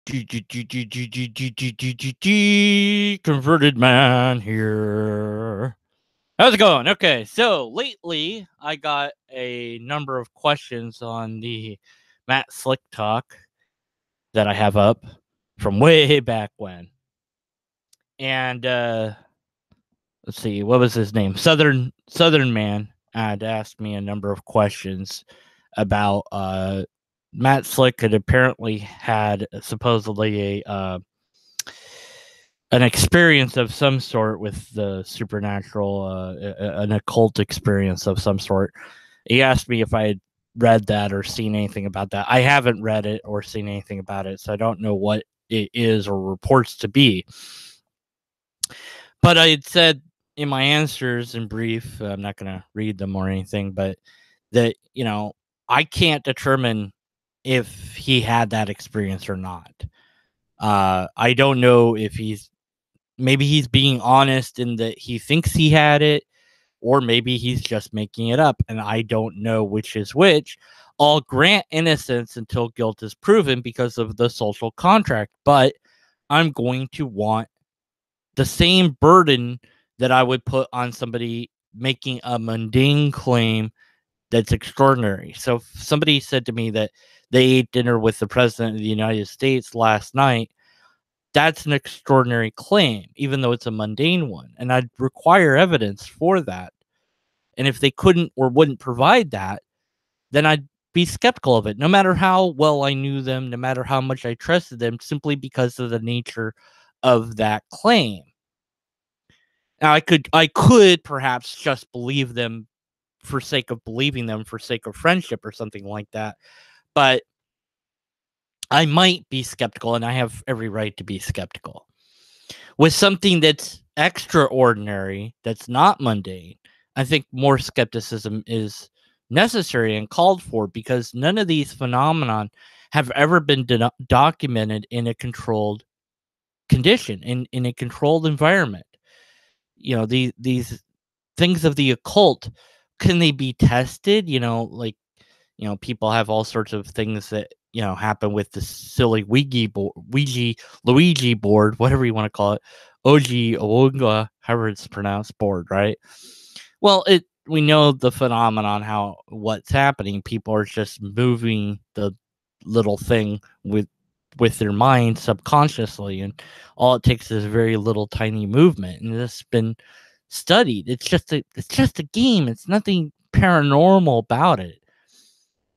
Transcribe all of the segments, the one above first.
Converted man here. How's it going? Okay, so lately I got a number of questions on the Matt Slick talk that I have up from way back when. And let's see, what was his name? Southern Man had asked me a number of questions about Matt Slick had apparently had supposedly an experience of some sort with the supernatural, an occult experience of some sort. He asked me if I had read that or seen anything about that. I haven't read it or seen anything about it, so I don't know what it is or reports to be. But I had said in my answers in brief, I'm not going to read them or anything, but that, I can't determine if he had that experience or not. I don't know if maybe he's being honest in that he thinks he had it, or maybe he's just making it up, and I don't know which is which. I'll grant innocence until guilt is proven because of the social contract, but I'm going to want the same burden that I would put on somebody making a mundane claim that's extraordinary. So if somebody said to me that they ate dinner with the president of the United States last night, that's an extraordinary claim, even though it's a mundane one. And I'd require evidence for that. And if they couldn't or wouldn't provide that, then I'd be skeptical of it, no matter how well I knew them, no matter how much I trusted them, simply because of the nature of that claim. Now, I could perhaps just believe them for sake of believing them, for sake of friendship or something like that. But I might be skeptical, and I have every right to be skeptical. With something that's extraordinary, that's not mundane, I think more skepticism is necessary and called for, because none of these phenomenon have ever been documented in a controlled condition, in a controlled environment. These things of the occult, can they be tested? Like, people have all sorts of things that, happen with the silly Luigi board, whatever you want to call it, Oji Owunga, however it's pronounced, board, right? Well, we know the phenomenon, how what's happening. People are just moving the little thing with their mind subconsciously, and all it takes is a very little tiny movement, and it's been studied. It's just a game. It's nothing paranormal about it.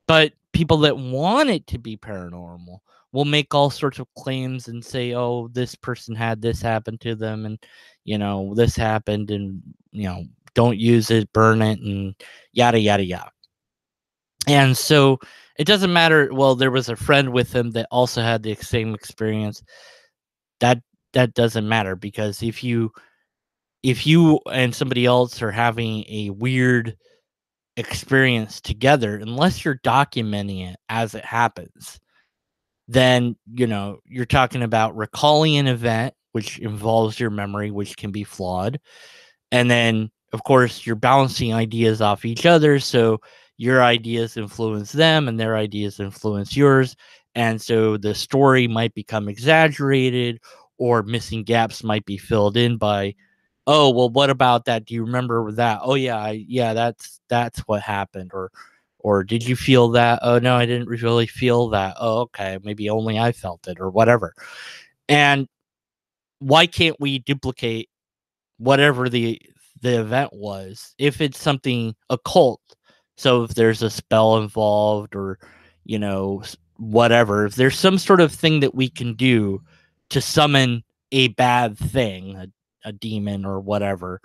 But people that want it to be paranormal will make all sorts of claims and say, "Oh, this person had this happen to them, and this happened, and don't use it, burn it, and yada yada yada." And so it doesn't matter. Well, there was a friend with him that also had the same experience. That that doesn't matter, because if you and somebody else are having a weird experience together, unless you're documenting it as it happens, then you're talking about recalling an event which involves your memory, which can be flawed. And then, of course, you're bouncing ideas off each other, so your ideas influence them and their ideas influence yours. And so the story might become exaggerated, or missing gaps might be filled in by, oh, well, what about that? Do you remember that? Oh yeah, yeah, that's what happened. Or did you feel that? Oh no, I didn't really feel that. Oh, okay, maybe only I felt it, or whatever. And why can't we duplicate whatever the event was, if it's something occult? So if there's a spell involved, or whatever, if there's some sort of thing that we can do to summon a bad thing, a demon or whatever,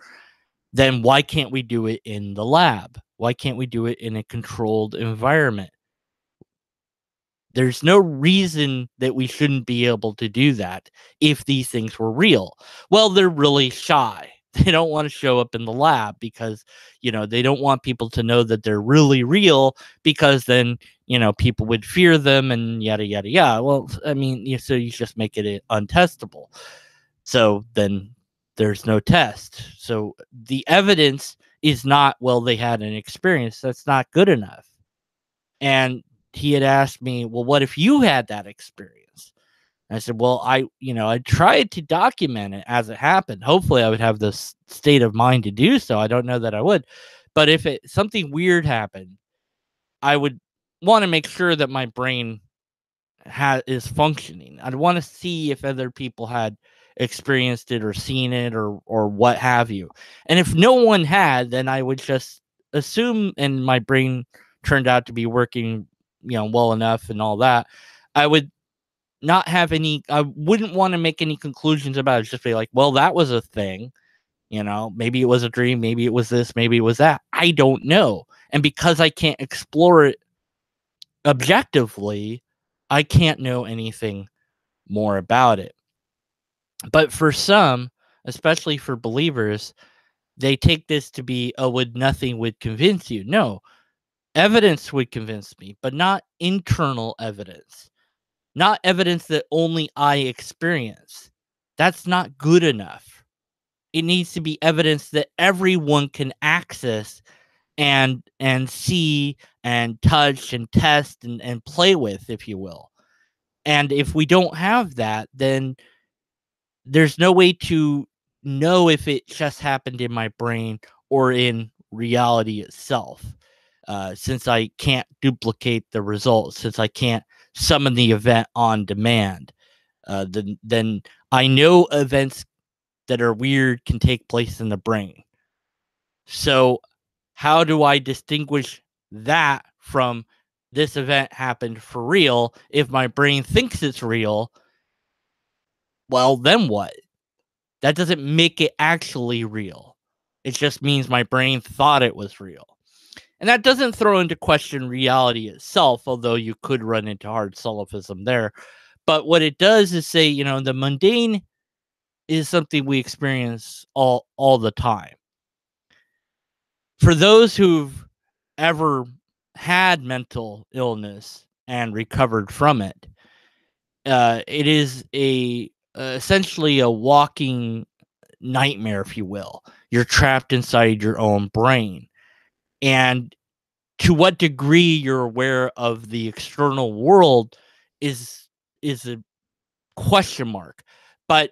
then why can't we do it in the lab? Why can't we do it in a controlled environment? There's no reason that we shouldn't be able to do that if these things were real. Well, they're really shy. They don't want to show up in the lab because, they don't want people to know that they're really real, because then, people would fear them and yada, yada, yada. Well, I mean, so you just make it untestable. So then there's no test. So the evidence is not, well, they had an experience. That's not good enough. And he had asked me, well, what if you had that experience? And I said, well, I tried to document it as it happened. Hopefully I would have this state of mind to do so. I don't know that I would. But if something weird happened, I would want to make sure that my brain is functioning. I'd want to see if other people had experienced it or seen it or what have you. And if no one had, then I would just assume, and my brain turned out to be working, well enough and all that. I would not have any. I wouldn't want to make any conclusions about it. Just be like, well, that was a thing. Maybe it was a dream. Maybe it was this. Maybe it was that. I don't know. And because I can't explore it objectively, I can't know anything more about it. But for some, especially for believers, they take this to be, nothing would convince you. No, evidence would convince me, but not internal evidence, not evidence that only I experience. That's not good enough. It needs to be evidence that everyone can access and see and touch and test and play with, if you will. And if we don't have that, then there's no way to know if it just happened in my brain or in reality itself. Since I can't duplicate the results, since I can't summon the event on demand, then I know events that are weird can take place in the brain. So how do I distinguish that from this event happened for real? If my brain thinks it's real, well, then what? That doesn't make it actually real. It just means my brain thought it was real. And that doesn't throw into question reality itself, although you could run into hard solipsism there. But what it does is say, the mundane is something we experience all the time. For those who've ever had mental illness and recovered from it, it is essentially a walking nightmare, if you will. You're trapped inside your own brain. And to what degree you're aware of the external world is a question mark. But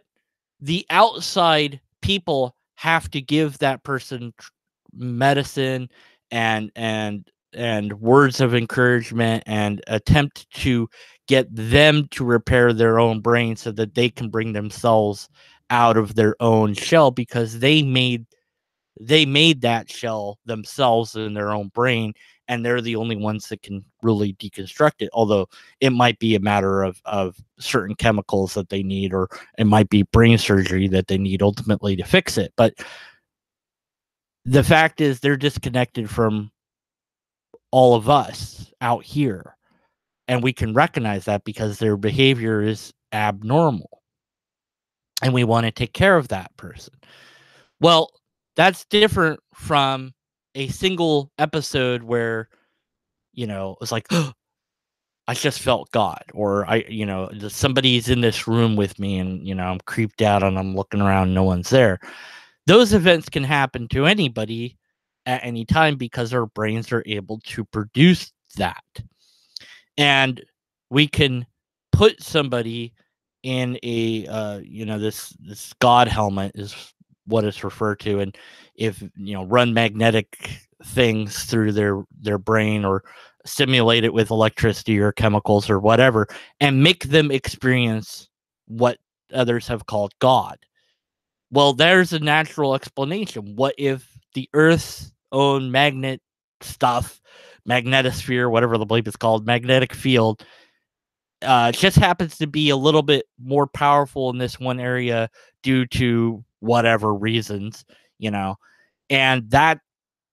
the outside people have to give that person medicine and words of encouragement and attempt to get them to repair their own brain so that they can bring themselves out of their own shell, because they made that shell themselves in their own brain, and they're the only ones that can really deconstruct it. Although it might be a matter of certain chemicals that they need, or it might be brain surgery that they need ultimately to fix it. But the fact is, they're disconnected from all of us out here, and we can recognize that because their behavior is abnormal, and we want to take care of that person. Well, that's different from a single episode where, it's like, oh, I just felt God, or somebody's in this room with me and, I'm creeped out and I'm looking around, no one's there. Those events can happen to anybody at any time because our brains are able to produce that. And we can put somebody in a, this God helmet is what it's referred to. And if, run magnetic things through their brain, or stimulate it with electricity or chemicals or whatever, and make them experience what others have called God. Well, there's a natural explanation. What if the Earth's own magnet stuff, magnetosphere, whatever the bleep is called, magnetic field, just happens to be a little bit more powerful in this one area due to whatever reasons, and that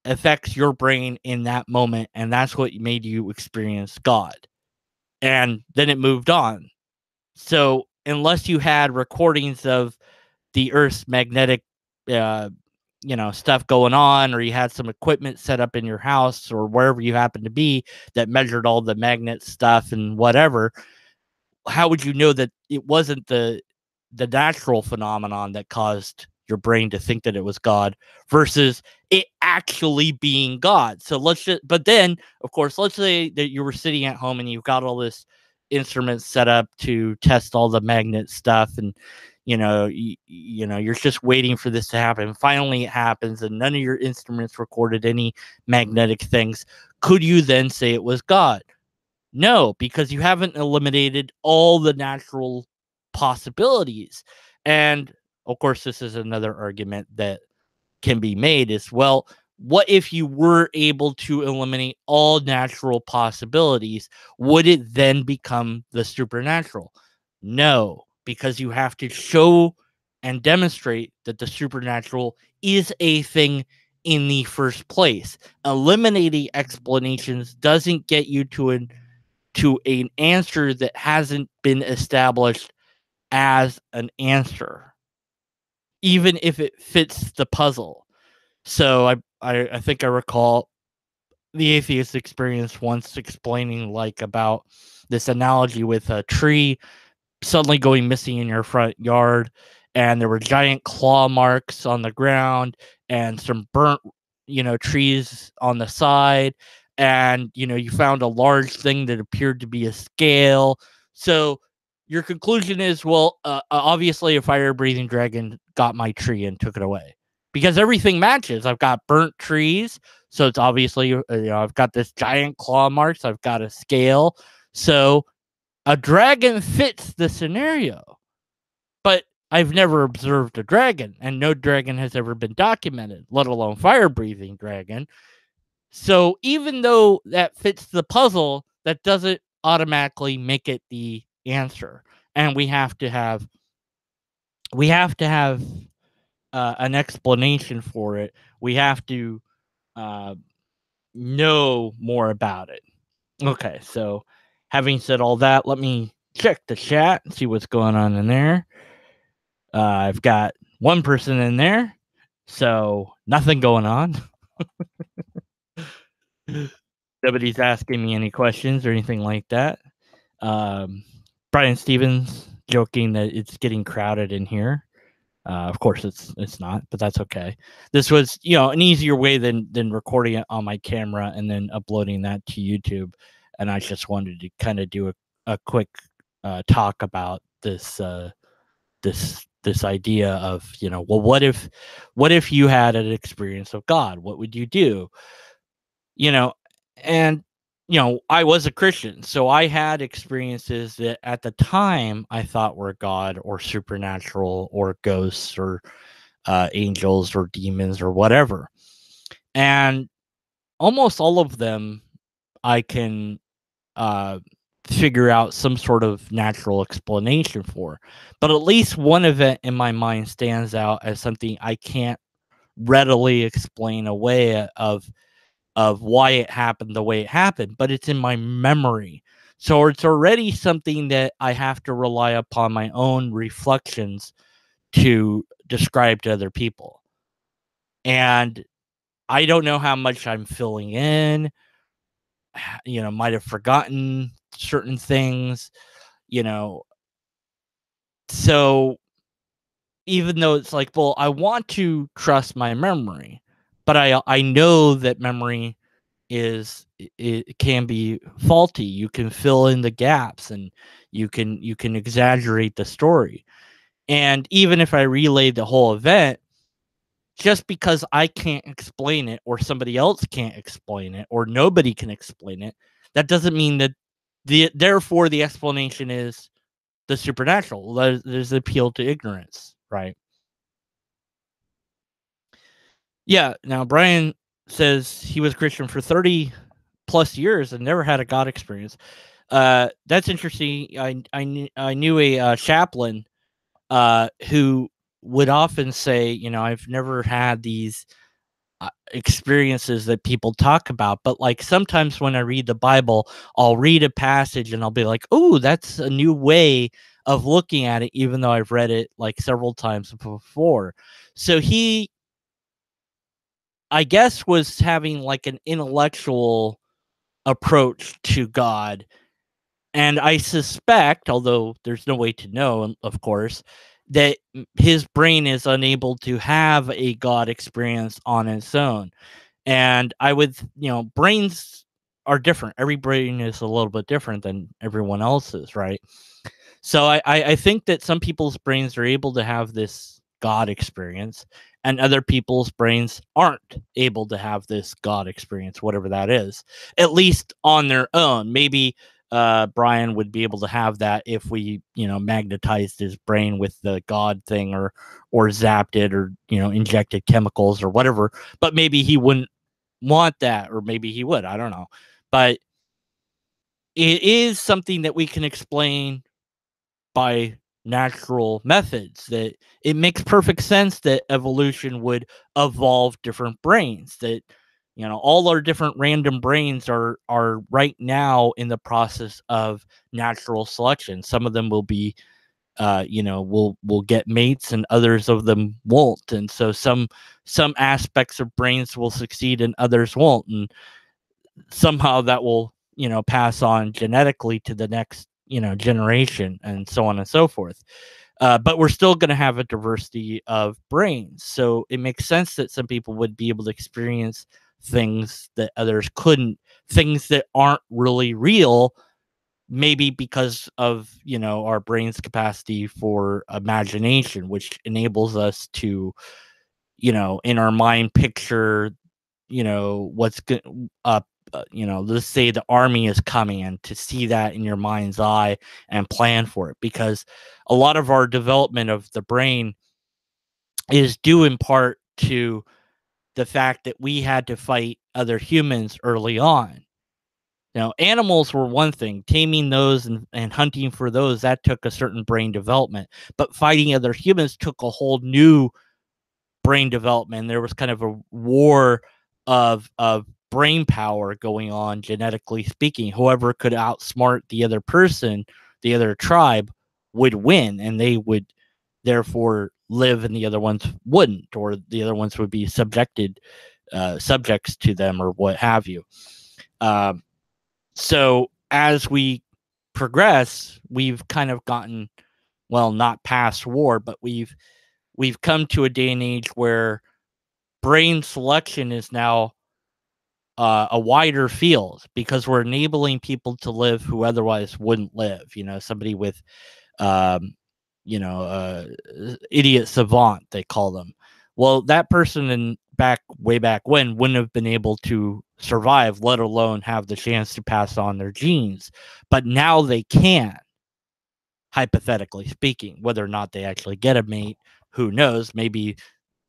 affects your brain in that moment, and that's what made you experience God. And then it moved on. So unless you had recordings of the Earth's magnetic, stuff going on, or you had some equipment set up in your house or wherever you happen to be that measured all the magnet stuff and whatever, how would you know that it wasn't the natural phenomenon that caused your brain to think that it was God versus it actually being God? So but then, of course, let's say that you were sitting at home and you've got all this instruments set up to test all the magnet stuff, and you're just waiting for this to happen. Finally it happens, and none of your instruments recorded any magnetic things. Could you then say it was God? No, because you haven't eliminated all the natural possibilities. And of course, this is another argument that can be made is, well, what if you were able to eliminate all natural possibilities? Would it then become the supernatural? No, because you have to show and demonstrate that the supernatural is a thing in the first place. Eliminating explanations doesn't get you to an answer that hasn't been established as an answer, even if it fits the puzzle. So I think I recall the atheist experience once explaining like about this analogy with a tree suddenly going missing in your front yard, and there were giant claw marks on the ground and some burnt trees on the side, and you found a large thing that appeared to be a scale. So your conclusion is, well, obviously a fire breathing dragon got my tree and took it away, because everything matches. I've got burnt trees, so it's obviously I've got this giant claw marks, I've got a scale, so a dragon fits the scenario. But I've never observed a dragon, and no dragon has ever been documented, let alone fire-breathing dragon. So even though that fits the puzzle, that doesn't automatically make it the answer. And we have to have an explanation for it. We have to uh, know more about it. Okay, so having said all that, let me check the chat and see what's going on in there. I've got one person in there, so nothing going on. Nobody's asking me any questions or anything like that. Brian Stevens joking that it's getting crowded in here. Of course, it's not, but that's okay. This was an easier way than recording it on my camera and then uploading that to YouTube. And I just wanted to kind of do a quick talk about this idea of well, what if you had an experience of God? What would you do? And I was a Christian, so I had experiences that at the time I thought were God or supernatural or ghosts or angels or demons or whatever. And almost all of them I can figure out some sort of natural explanation for. But at least one event in my mind stands out as something I can't readily explain away of why it happened the way it happened, but it's in my memory. So it's already something that I have to rely upon my own reflections to describe to other people. And I don't know how much I'm filling in, might have forgotten certain things, so even though it's like, well, I want to trust my memory, but I know that memory it can be faulty. You can fill in the gaps, and you can exaggerate the story. And even if I relay the whole event, just because I can't explain it or somebody else can't explain it or nobody can explain it, that doesn't mean that therefore the explanation is the supernatural. There's the appeal to ignorance, right? Yeah. Now Brian says he was Christian for 30 plus years and never had a God experience. That's interesting. I knew a chaplain who would often say, I've never had these experiences that people talk about, but like sometimes when I read the Bible, I'll read a passage and I'll be like, oh, that's a new way of looking at it, even though I've read it like several times before. So he, I guess, was having like an intellectual approach to God. And I suspect, although there's no way to know, of course, that his brain is unable to have a God experience on its own. And I would, brains are different. Every brain is a little bit different than everyone else's, right? So I think that some people's brains are able to have this God experience, and other people's brains aren't able to have this God experience, whatever that is, at least on their own. Maybe Brian would be able to have that if we, magnetized his brain with the God thing, or zapped it, or injected chemicals or whatever. But maybe he wouldn't want that, or maybe he would. I don't know, but it is something that we can explain by natural methods. That it makes perfect sense that evolution would evolve different brains, that all our different random brains are right now in the process of natural selection. Some of them will be will get mates, and others of them won't. And so some aspects of brains will succeed and others won't, and somehow that will pass on genetically to the next generation, and so on and so forth. But we're still going to have a diversity of brains, so it makes sense that some people would be able to experience things that others couldn't, things that aren't really real, maybe because of our brain's capacity for imagination, which enables us to in our mind picture what's good let's say the army is coming, and to see that in your mind's eye and plan for it, because a lot of our development of the brain is due in part to the fact that we had to fight other humans early on. Now, animals were one thing, taming those and hunting for those, that took a certain brain development, but fighting other humans took a whole new brain development. There was kind of a war of brain power going on, genetically speaking. Whoever could outsmart the other person, the other tribe, would win, and they would therefore live, and the other ones wouldn't, or the other ones would be subjects to them, or what have you. So as we progress, we've kind of gotten, well, not past war, but we've come to a day and age where brain selection is now a wider field, because we're enabling people to live who otherwise wouldn't live. Somebody with, um, idiot savant, they call them. Well, that person way back when wouldn't have been able to survive, let alone have the chance to pass on their genes. But now they can, hypothetically speaking. Whether or not they actually get a mate, who knows? Maybe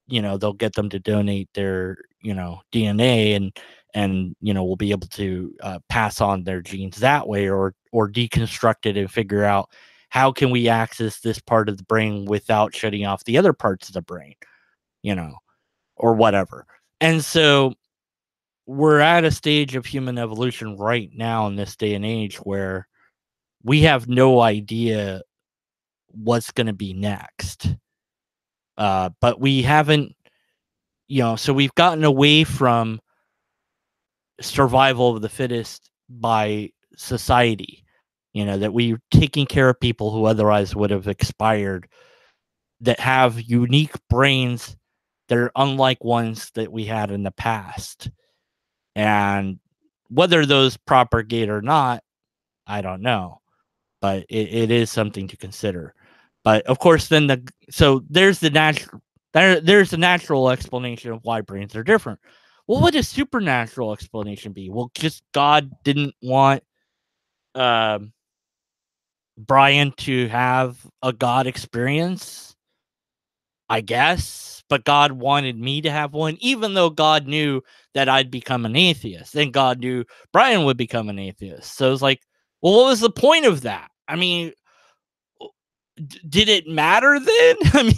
they'll get them to donate their DNA, and we'll be able to pass on their genes that way, or deconstruct it and figure out how can we access this part of the brain without shutting off the other parts of the brain, or whatever. And so we're at a stage of human evolution right now in this day and age where we have no idea what's going to be next. But we haven't, so we've gotten away from survival of the fittest by society, that we're taking care of people who otherwise would have expired, that have unique brains that are unlike ones that we had in the past. And whether those propagate or not, I don't know, but it is something to consider. But of course, then there's the natural explanation of why brains are different. What would a supernatural explanation be? Well, just God didn't want Brian to have a God experience, I guess, but God wanted me to have one, even though God knew that I'd become an atheist, and God knew Brian would become an atheist. So it's like, well, what was the point of that? I mean, did it matter then? I mean,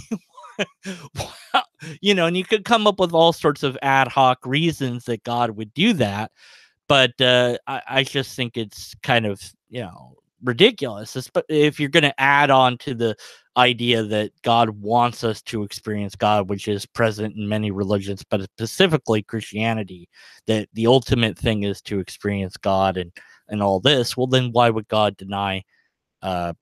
and you could come up with all sorts of ad hoc reasons that God would do that. But I just think it's kind of, ridiculous. If you're going to add on to the idea that God wants us to experience God, which is present in many religions, but specifically Christianity, that the ultimate thing is to experience God and all this, well, then why would God deny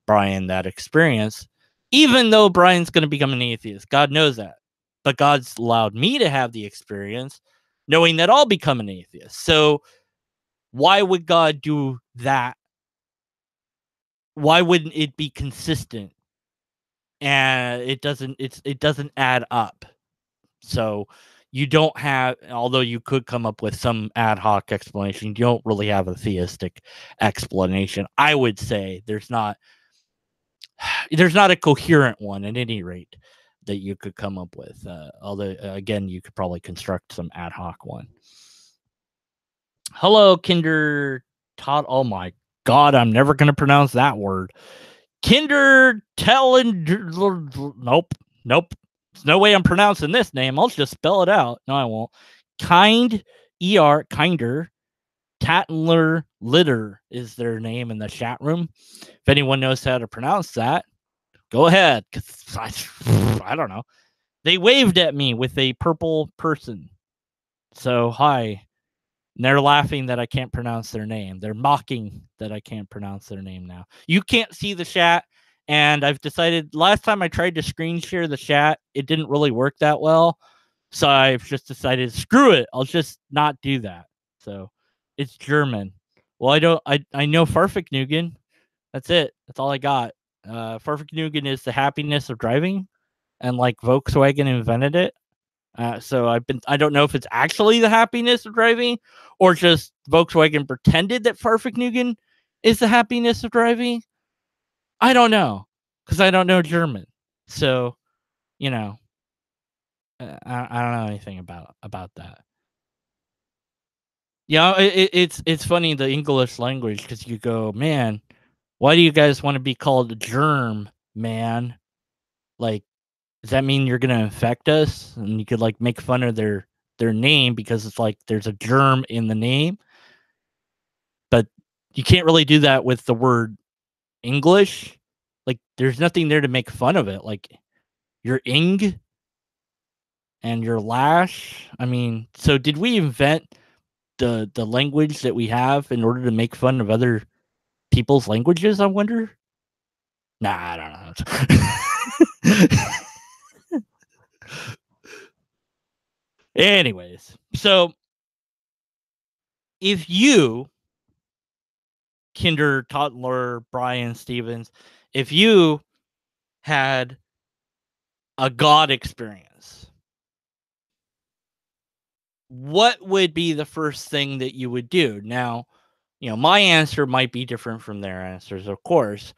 Brian that experience, even though Brian's going to become an atheist? God knows that, but God's allowed me to have the experience knowing that I'll become an atheist. So Why would God do that? Why wouldn't it be consistent? And it doesn't add up. So you don't have, although you could come up with some ad hoc explanation, you don't really have a theistic explanation. I would say there's not a coherent one at any rate that you could come up with. Although again, you could probably construct some ad hoc one. Hello, Kinder Todd. Oh my God, I'm never going to pronounce that word. Kinder Nope. There's no way I'm pronouncing this name. I'll just spell it out. No, I won't. Kinder Tatler Litter is their name in the chat room. If anyone knows how to pronounce that, go ahead. 'Cause I don't know. They waved at me with a purple person. So, hi. And they're laughing that I can't pronounce their name. They're mocking that I can't pronounce their name now. You can't see the chat, and I've decided last time I tried to screen share the chat, it didn't really work that well. So I've just decided, screw it. I'll just not do that. So it's German. Well, I know Farfignugan. That's it. That's all I got. Farfignugan is the happiness of driving, and like Volkswagen invented it. So I don't know if it's actually the happiness of driving or just Volkswagen pretended that Farfignugan is the happiness of driving. I don't know because I don't know German. So, I don't know anything about that. Yeah, it's funny, the English language, because you go, man, why do you guys want to be called a germ, man? Like, does that mean you're gonna infect us? And you could like make fun of their name because it's like there's a germ in the name, but you can't really do that with the word English. Like, there's nothing there to make fun of it. Like, your ing and your lash. I mean, so did we invent the language that we have in order to make fun of other people's languages? I wonder. Nah, I don't know. Anyways, so if you, Kinder Toddler Brian Stevens, if you had a God experience, what would be the first thing that you would do? Now, my answer might be different from their answers, of course,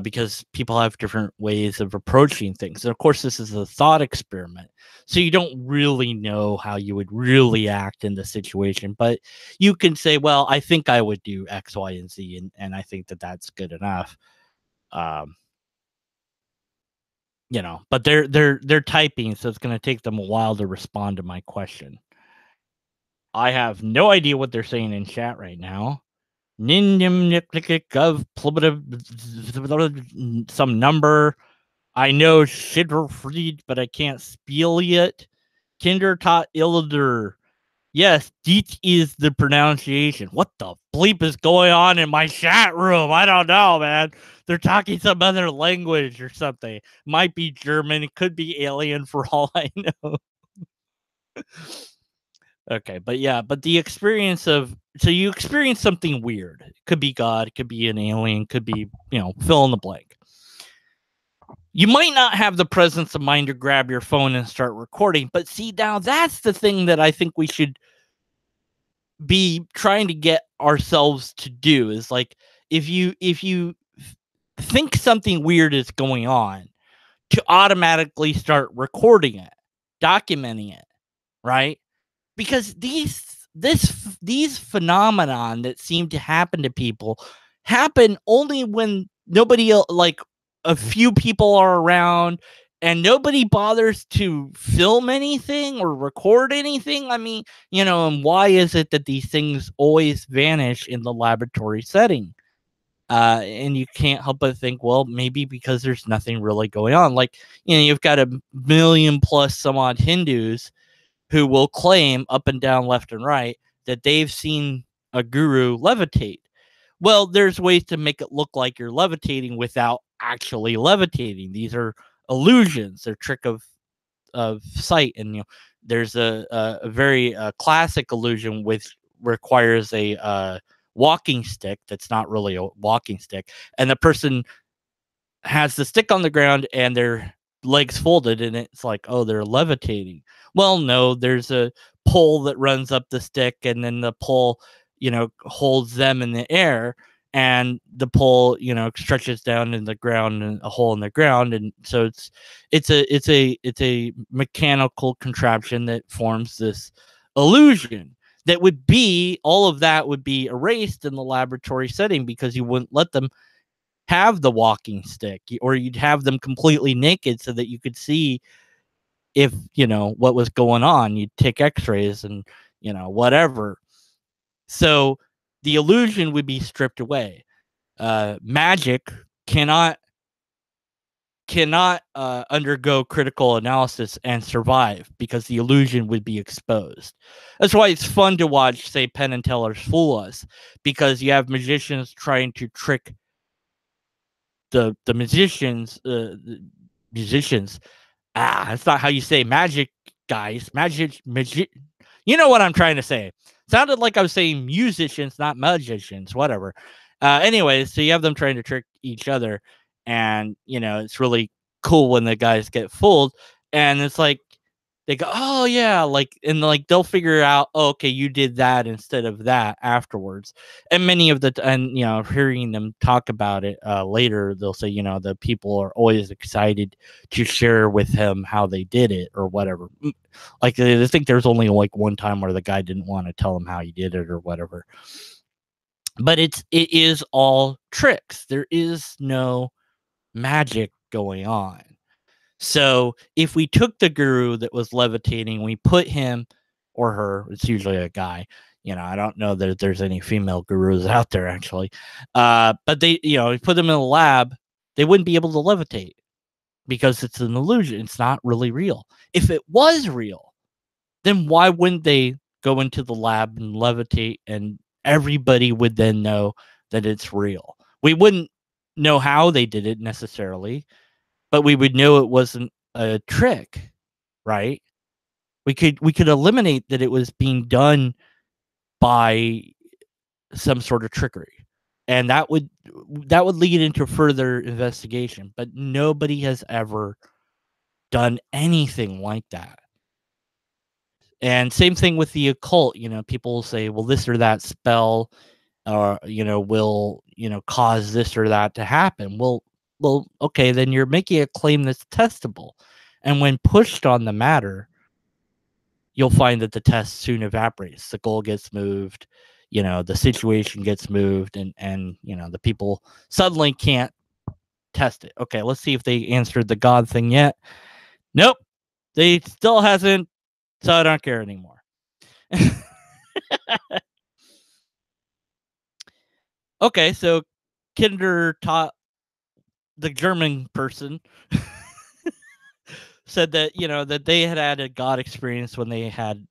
because people have different ways of approaching things. And of course, this is a thought experiment. So you don't really know how you would really act in the situation. But you can say, well, I think I would do X, Y, and Z. And I think that that's good enough. But they're typing, so it's going to take them a while to respond to my question. I have no idea what they're saying in chat right now. Some number. I know Schitterfried, but I can't spell it. Kindertot Ilder. Yes, Deet is the pronunciation. What the bleep is going on in my chat room? I don't know, man. They're talking some other language or something. Might be German. It could be alien for all I know. Okay, but the experience of, so you experience something weird. It could be God, it could be an alien, could be, fill in the blank. You might not have the presence of mind to grab your phone and start recording, but see, now that's the thing that I think we should be trying to get ourselves to do, is like, if you think something weird is going on, to automatically start recording it, documenting it, right? Because these phenomenon that seem to happen to people happen only when nobody else, like a few people are around, and nobody bothers to film anything or record anything. I mean, and why is it that these things always vanish in the laboratory setting? And you can't help but think, well, maybe because there's nothing really going on. Like, you've got 1,000,000 plus some odd Hindus who will claim up and down, left and right, that they've seen a guru levitate. Well, there's ways to make it look like you're levitating without actually levitating. These are illusions. They're trick of sight. And there's a very classic illusion requires a walking stick that's not really a walking stick, and the person has the stick on the ground and their legs folded, and it's like, oh, they're levitating. Well, no, there's a pole that runs up the stick, and then the pole, holds them in the air, and the pole, stretches down in the ground and a hole in the ground, and so it's a mechanical contraption that forms this illusion that would be all of that would be erased in the laboratory setting because you wouldn't let them have the walking stick, or you'd have them completely naked so that you could see if what was going on. You'd take x-rays and whatever, so the illusion would be stripped away. Magic cannot undergo critical analysis and survive because the illusion would be exposed. That's why it's fun to watch, say, Penn and Teller's fool us, because you have magicians trying to trick the musicians. That's not how you say magic, guys. Magic. You know what I'm trying to say. Sounded like I was saying musicians, not magicians. Whatever. Anyways, so you have them trying to trick each other, and it's really cool when the guys get fooled, and it's like they go, oh yeah, and they'll figure out, oh, okay, you did that instead of that afterwards. And many of hearing them talk about it later, they'll say, the people are always excited to share with him how they did it or whatever. Like, I think there's only like one time where the guy didn't want to tell him how he did it or whatever. But it is all tricks. There is no magic going on. So if we took the guru that was levitating, we put him or her, it's usually a guy. I don't know that there's any female gurus out there actually. But they, we put them in a lab, they wouldn't be able to levitate because it's an illusion. It's not really real. If it was real, then why wouldn't they go into the lab and levitate, and everybody would then know that it's real? We wouldn't know how they did it necessarily, but we would know it wasn't a trick, right? We could eliminate that it was being done by some sort of trickery, and that would lead into further investigation. But nobody has ever done anything like that. And same thing with the occult. People will say, well, this or that spell, or will cause this or that to happen. Well, okay, then you're making a claim that's testable, and when pushed on the matter, you'll find that the test soon evaporates. The goal gets moved, the situation gets moved, and the people suddenly can't test it. Okay, let's see if they answered the God thing yet. Nope, they still hasn't, so I don't care anymore. Okay, so Kinder taught the German person said that that they had a God experience when they had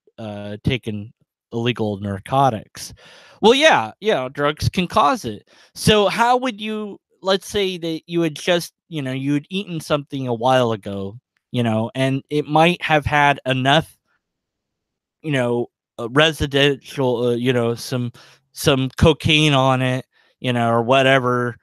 taken illegal narcotics. Well, yeah, drugs can cause it. So how would you? Let's say that you had just you had eaten something a while ago, and it might have had enough residential some cocaine on it, or whatever,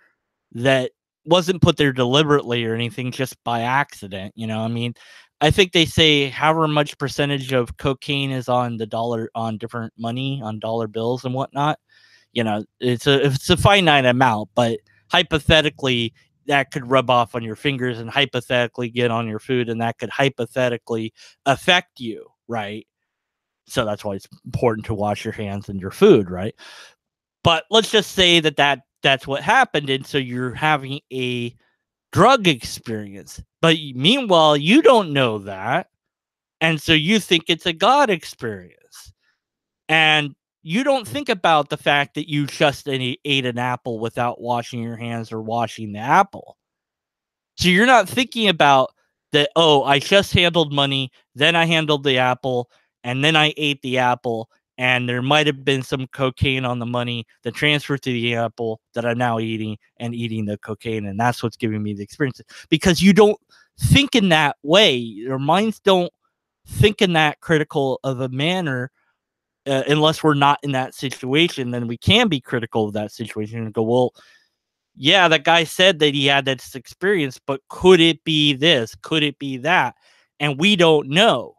that wasn't put there deliberately or anything, just by accident. I mean, I think they say however much percentage of cocaine is on the dollar, on different money, on dollar bills and whatnot. It's a finite amount, but hypothetically that could rub off on your fingers and hypothetically get on your food, and that could hypothetically affect you, right? So that's why it's important to wash your hands and your food, right? But let's just say that's what happened, and so you're having a drug experience. But meanwhile, you don't know that, and so you think it's a God experience. And you don't think about the fact that you just ate an apple without washing your hands or washing the apple. So you're not thinking about that, oh, I just handled money, then I handled the apple, and then I ate the apple, and there might have been some cocaine on the money that transferred to the apple that I'm now eating, and eating the cocaine, and that's what's giving me the experience. Because you don't think in that way. Your minds don't think in that critical of a manner, unless we're not in that situation, then we can be critical of that situation and go, well, yeah, that guy said that he had this experience, but could it be this? Could it be that? And we don't know.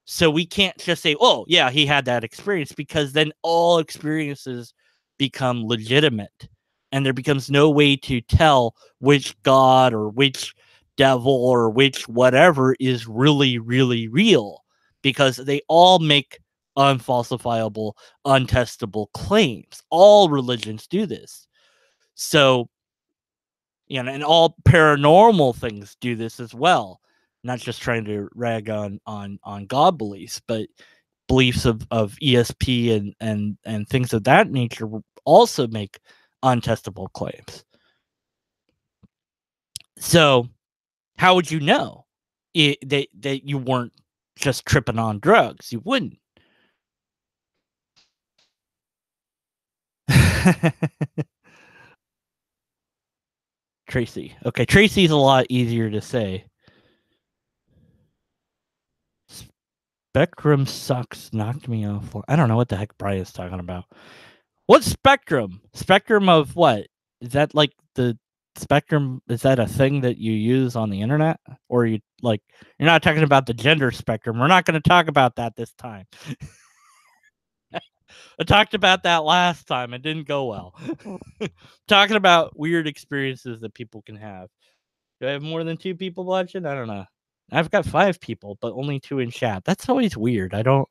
So we can't just say, oh, yeah, he had that experience, because then all experiences become legitimate. And there becomes no way to tell which God or which devil or which whatever is really, really real, because they all make unfalsifiable, untestable claims. All religions do this. So, and all paranormal things do this as well. Not just trying to rag on God beliefs, but beliefs of ESP and things of that nature also make untestable claims. So, how would you know that you weren't just tripping on drugs? You wouldn't. Tracy. Okay, Tracy's a lot easier to say. Spectrum sucks. Knocked me off. I don't know what the heck Brian's talking about. What spectrum? Spectrum of what? Is that like the spectrum? Is that a thing that you use on the internet? Or you're not talking about the gender spectrum? We're not going to talk about that this time. I talked about that last time. It didn't go well. Talking about weird experiences that people can have. Do I have more than 2 people watching? I don't know. I've got 5 people, but only 2 in chat. That's always weird. I don't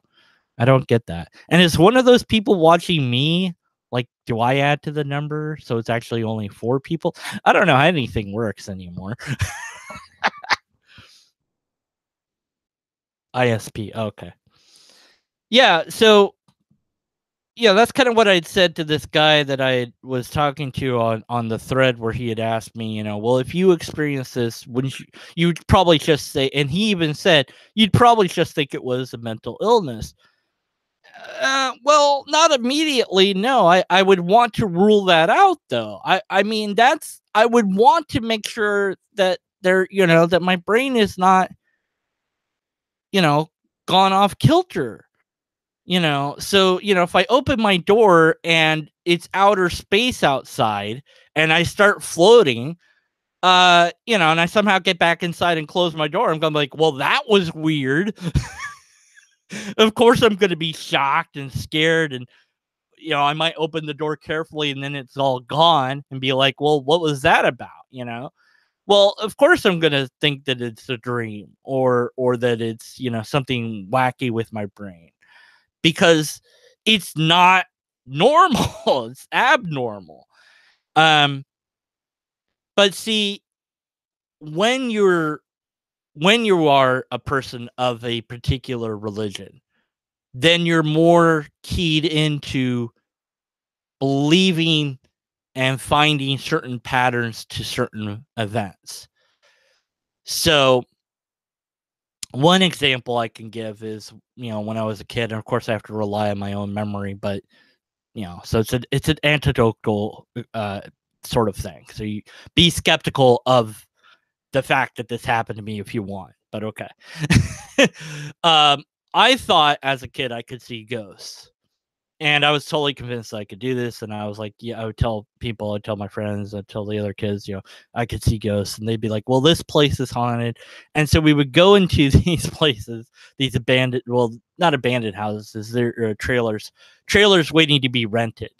get that. And is one of those people watching me? Like, do I add to the number so it's actually only 4 people? I don't know how anything works anymore. ISP. Okay. Yeah. So, yeah, that's kind of what I'd said to this guy that I was talking to on the thread, where he had asked me, well, if you experience this, wouldn't you'd probably just say, and he even said, you'd probably just think it was a mental illness. Well, not immediately. No, I would want to rule that out, though. I mean, I would want to make sure that that my brain is not, gone off kilter. So, if I open my door and it's outer space outside and I start floating, and I somehow get back inside and close my door, I'm going to be like, well, that was weird. Of course, I'm going to be shocked and scared, and I might open the door carefully and then it's all gone and be like, well, what was that about? Well, of course I'm going to think that it's a dream, or that it's, something wacky with my brain, because it's not normal. It's abnormal. But see, when you are a person of a particular religion, then you're more keyed into believing and finding certain patterns to certain events. So one example I can give is, when I was a kid, and of course I have to rely on my own memory, but so it's an anecdotal sort of thing. So you be skeptical of the fact that this happened to me if you want, but okay. I thought as a kid I could see ghosts. And I was totally convinced I could do this. And I was like, yeah, I would tell people, I'd tell my friends, I'd tell the other kids, I could see ghosts. And they'd be like, well, this place is haunted. And so we would go into these places, these abandoned, well, not abandoned houses, they're trailers waiting to be rented.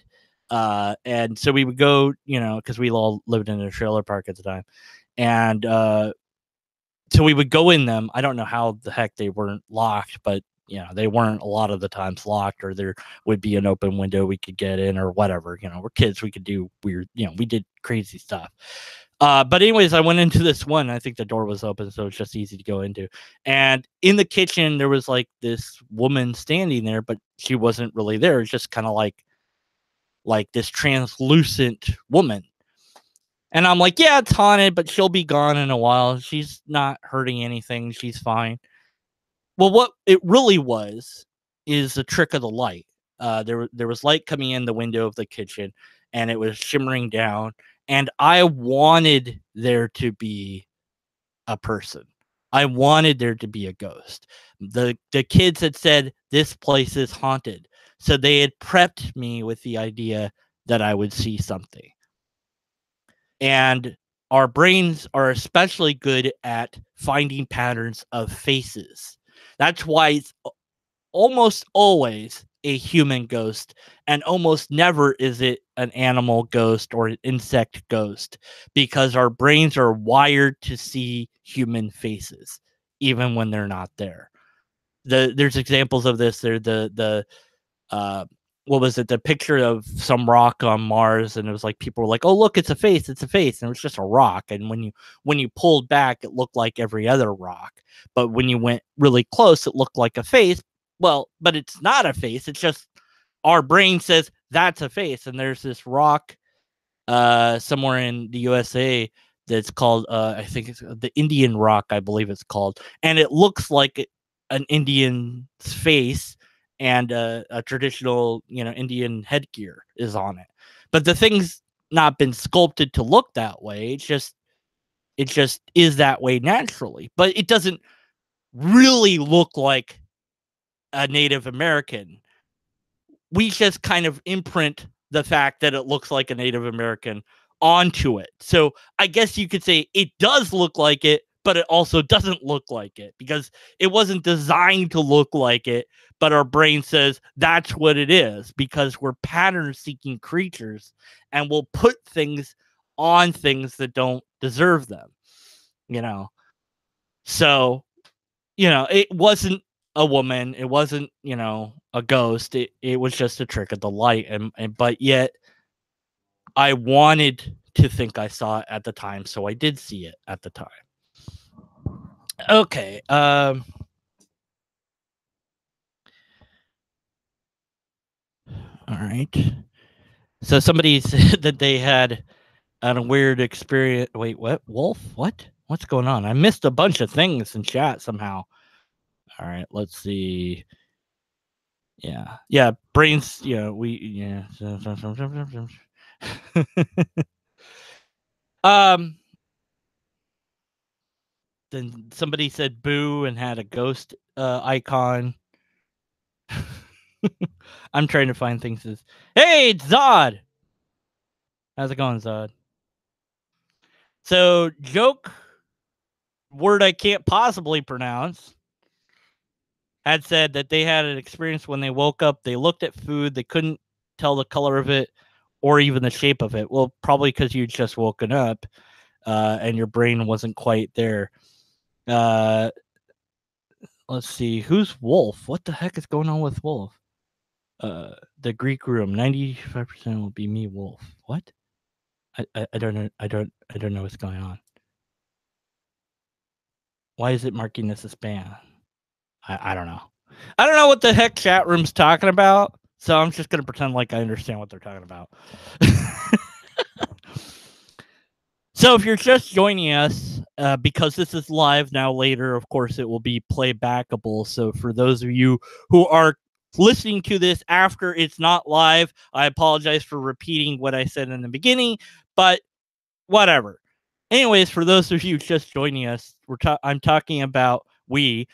And so we would go, because we all lived in a trailer park at the time. And so we would go in them. I don't know how the heck they weren't locked, but they weren't a lot of the times locked, or there would be an open window we could get in, or whatever. We're kids, we could do weird, we did crazy stuff. But anyways, I went into this one. I think the door was open, so it's just easy to go into. And in the kitchen, there was like this woman standing there, but she wasn't really there. It's just kind of like this translucent woman. And I'm like, yeah, it's haunted, but she'll be gone in a while. She's not hurting anything. She's fine. Well, what it really was is the trick of the light. There was light coming in the window of the kitchen, and it was shimmering down. And I wanted there to be a person. I wanted there to be a ghost. The kids had said this place is haunted, So they had prepped me with the idea that I would see something. And our brains are especially good at finding patterns of faces. That's why it's almost always a human ghost, and almost never is it an animal ghost or an insect ghost, because our brains are wired to see human faces even when they're not there. There's examples of this. There the what was it, the picture of some rock on Mars, and it was like people were like, oh look, it's a face, and it was just a rock. And when you pulled back, it looked like every other rock, but when you went really close, it looked like a face. Well, but it's not a face, it's just our brain says that's a face. And there's this rock somewhere in the USA that's called I think it's the Indian rock, I believe it's called, and it looks like an Indian's face, and a traditional, Indian headgear is on it. But the thing's not been sculpted to look that way. It just is that way naturally. But it doesn't really look like a Native American. We just kind of imprint the fact that it looks like a Native American onto it. So I guess you could say it does look like it, but it also doesn't look like it, because it wasn't designed to look like it, but our brain says that's what it is, because we're pattern-seeking creatures, and we'll put things on things that don't deserve them, So, it wasn't a woman, it wasn't, a ghost, it was just a trick of the light, and but yet I wanted to think I saw it at the time, so I did see it at the time. Okay. All right. So somebody said that they had a weird experience. Wait, what? Wolf? What? What's going on? I missed a bunch of things in chat somehow. All right, let's see. Yeah. Brains. Yeah. um. Then somebody said boo and had a ghost icon. I'm trying to find things. Hey, it's Zod. How's it going, Zod? So, joke word I can't possibly pronounce had said that they had an experience when they woke up. They looked at food. They couldn't tell the color of it or even the shape of it. Well, probably because you'd just woken up and your brain wasn't quite there. Let's see. Who's Wolf? What the heck is going on with Wolf? The Greek room. 95% will be me, Wolf. What? I don't know. I don't know what's going on. Why is it marking this as spam? I don't know. I don't know what the heck chat room's talking about, so I'm just gonna pretend like I understand what they're talking about. So if you're just joining us, because this is live now, later, of course, it will be playbackable. So for those of you who are listening to this after it's not live, I apologize for repeating what I said in the beginning, but whatever. Anyways, for those of you just joining us, I'm talking about me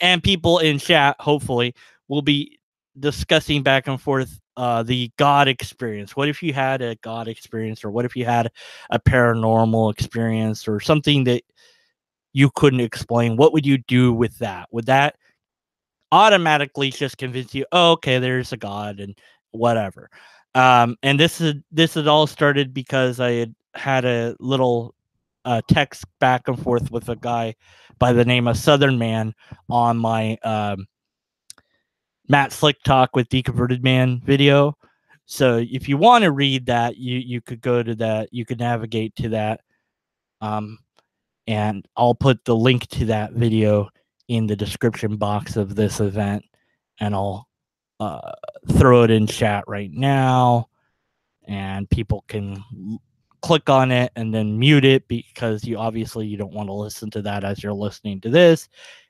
and people in chat, hopefully, will be discussing back and forth the God experience. What if you had a God experience, or what if you had a paranormal experience, or something that you couldn't explain? What would you do with that? Would that automatically just convince you, oh, okay, there's a God and whatever? And this had all started because I had a little text back and forth with a guy by the name of Southern Man on my Matt Slick Talk with Deconverted Man video. So if you want to read that, you could go to that. You could navigate to that. And I'll put the link to that video in the description box of this event, and I'll throw it in chat right now, and people can click on it and then mute it, because you don't want to listen to that as you're listening to this.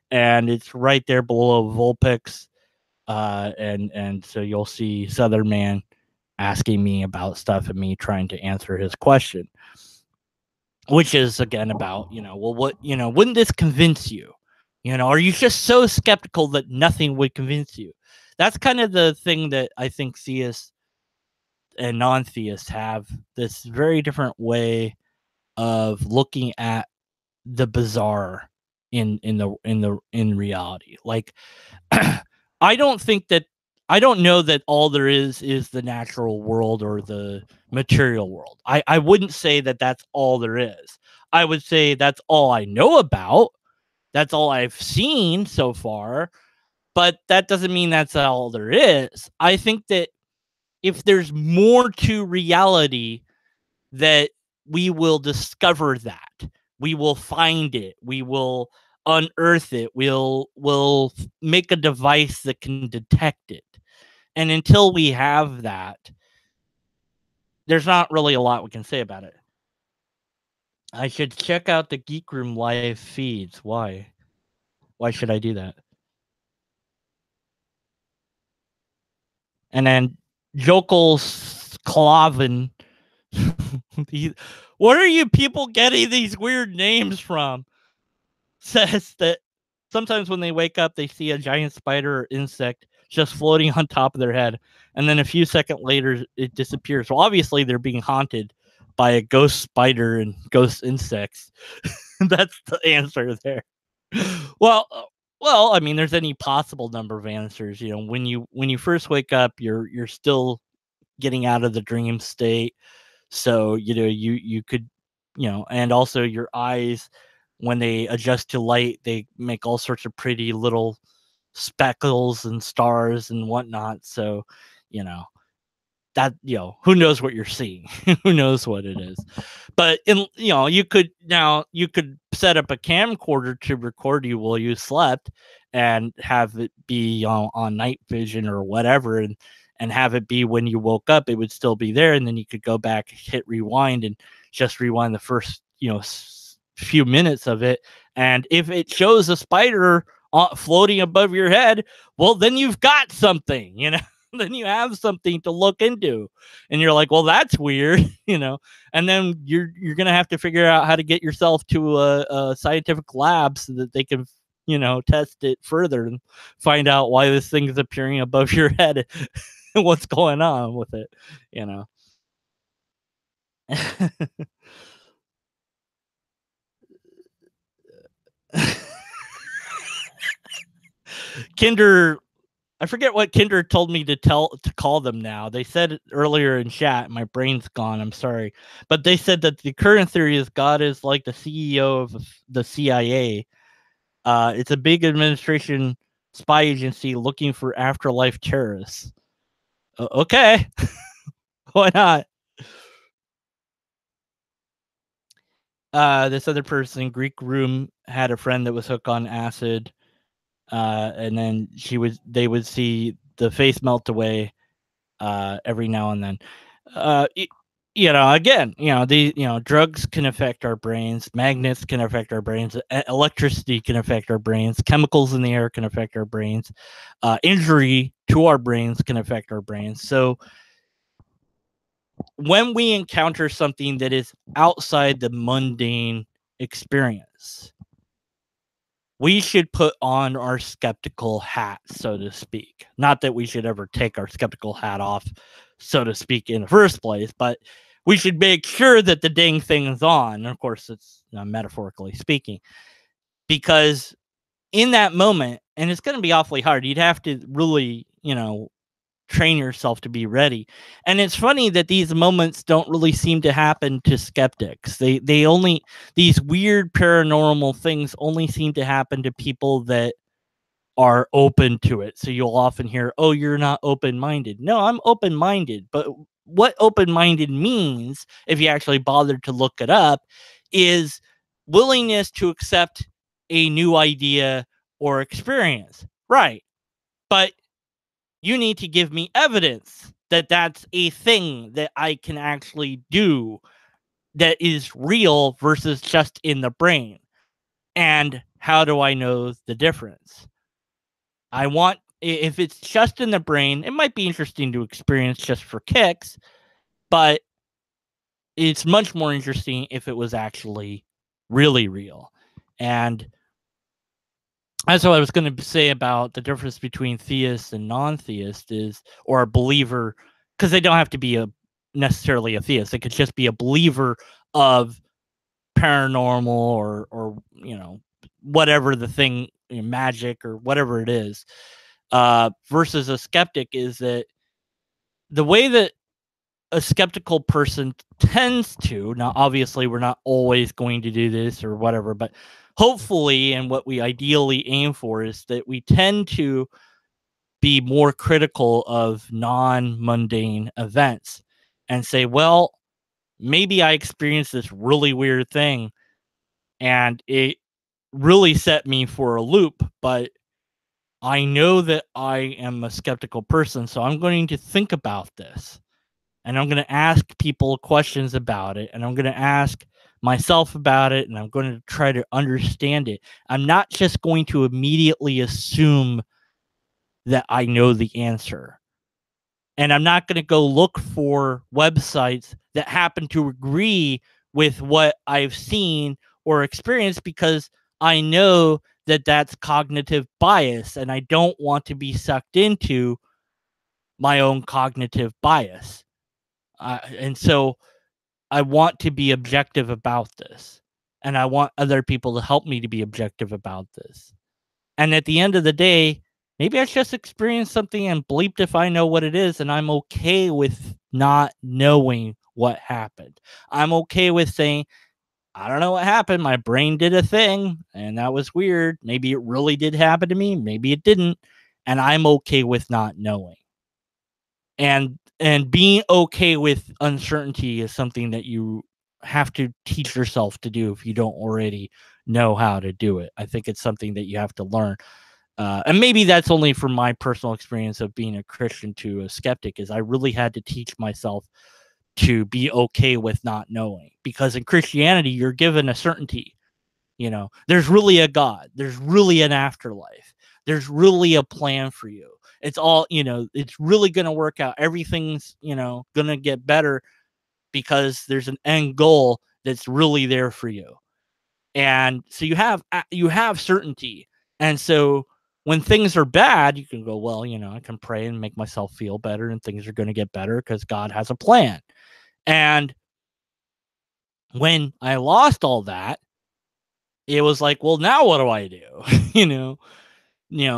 And it's right there below Vulpix. And so you'll see Southern Man asking me about stuff and me trying to answer his question, which is again about, well, what, wouldn't this convince you? Are you just so skeptical that nothing would convince you? That's kind of the thing that I think theists and non-theists have this very different way of looking at the bizarre in reality. Like I don't think that I don't know that all there is the natural world or the material world. I wouldn't say that that's all there is. I would say that's all I know about. That's all I've seen so far, but that doesn't mean that's all there is. I think that if there's more to reality, that we will discover that. We will find it. We will unearth it. We'll make a device that can detect it. And until we have that, there's not really a lot we can say about it. I should check out the Geek Room live feeds. Why? Why should I do that? And then Jokel Klaven. What are you people getting these weird names from? Says that sometimes when they wake up, they see a giant spider or insect just floating on top of their head. And then a few seconds later, it disappears. So obviously, they're being haunted by a ghost spider and ghost insects. That's the answer there. Well, well, I mean, there's any possible number of answers. You know, when you first wake up, you're still getting out of the dream state. So, you know, you could, you know, and also your eyes, when they adjust to light, they make all sorts of pretty little speckles and stars and whatnot. So, you know, that, you know, who knows what you're seeing? Who knows what it is? But you know, you could set up a camcorder to record you while you slept and have it be on night vision or whatever, and have it be when you woke up, it would still be there, and then you could go back, hit rewind, and just rewind the first, you know, few minutes of it. And if it shows a spider floating above your head, well, then you've got something, you know. Then you have something to look into, and you're like, well, that's weird, you know. And then you're gonna have to figure out how to get yourself to a scientific lab so that they can, you know, test it further and find out why this thing is appearing above your head and what's going on with it, you know. Kinder, I forget what Kinder told me to call them now. They said it earlier in chat. My brain's gone. I'm sorry. But they said that the current theory is God is like the CEO of the CIA. It's a big administration spy agency looking for afterlife terrorists. Okay. Why not? This other person, Greek Room, had a friend that was hooked on acid. And then they would see the face melt away every now and then. You know, again, you know, drugs can affect our brains, magnets can affect our brains, electricity can affect our brains, chemicals in the air can affect our brains, injury to our brains can affect our brains. So when we encounter something that is outside the mundane experience, we should put on our skeptical hat, so to speak. Not that we should ever take our skeptical hat off, so to speak, in the first place, but we should make sure that the dang thing is on. And of course, it's metaphorically speaking, because in that moment, and it's going to be awfully hard, you'd have to really, you know, train yourself to be ready. And it's funny that these moments don't really seem to happen to skeptics. They only, these weird paranormal things only seem to happen to people that are open to it. So you'll often hear, oh, you're not open-minded. No, I'm open-minded. But what open-minded means, if you actually bothered to look it up, is willingness to accept a new idea or experience. Right. But you need to give me evidence that that's a thing that I can actually do that is real versus just in the brain. And how do I know the difference? I want, if it's just in the brain, it might be interesting to experience just for kicks, but it's much more interesting if it was actually really real. And that's what I was going to say about the difference between theist and non-theist is, or a believer, because they don't have to be necessarily a theist. They could just be a believer of paranormal or whatever the thing, magic or whatever it is, versus a skeptic, is that the way that a skeptical person tends to, now obviously we're not always going to do this or whatever, but hopefully, and what we ideally aim for, is that we tend to be more critical of non-mundane events and say, well, maybe I experienced this really weird thing and it really set me for a loop, but I know that I am a skeptical person, so I'm going to think about this and I'm going to ask people questions about it, and I'm going to ask myself about it, and I'm going to try to understand it. I'm not just going to immediately assume that I know the answer. And I'm not going to go look for websites that happen to agree with what I've seen or experienced, because I know that that's cognitive bias and I don't want to be sucked into my own cognitive bias. And so I want to be objective about this, and I want other people to help me to be objective about this. And at the end of the day, maybe I just experienced something and bleeped if I know what it is, and I'm okay with not knowing what happened. I'm okay with saying, I don't know what happened. My brain did a thing, and that was weird. Maybe it really did happen to me. Maybe it didn't. And I'm okay with not knowing. And being okay with uncertainty is something that you have to teach yourself to do if you don't already know how to do it. I think it's something that you have to learn. And maybe that's only from my personal experience of being a Christian to a skeptic, is I really had to teach myself to be okay with not knowing, because in Christianity, you're given a certainty. There's really a God. There's really an afterlife. There's really a plan for you. It's all, it's really going to work out. Everything's, going to get better because there's an end goal that's really there for you. And so you have certainty. And so when things are bad, you can go, well, I can pray and make myself feel better, and things are going to get better because God has a plan. And when I lost all that, it was like, well, now what do I do?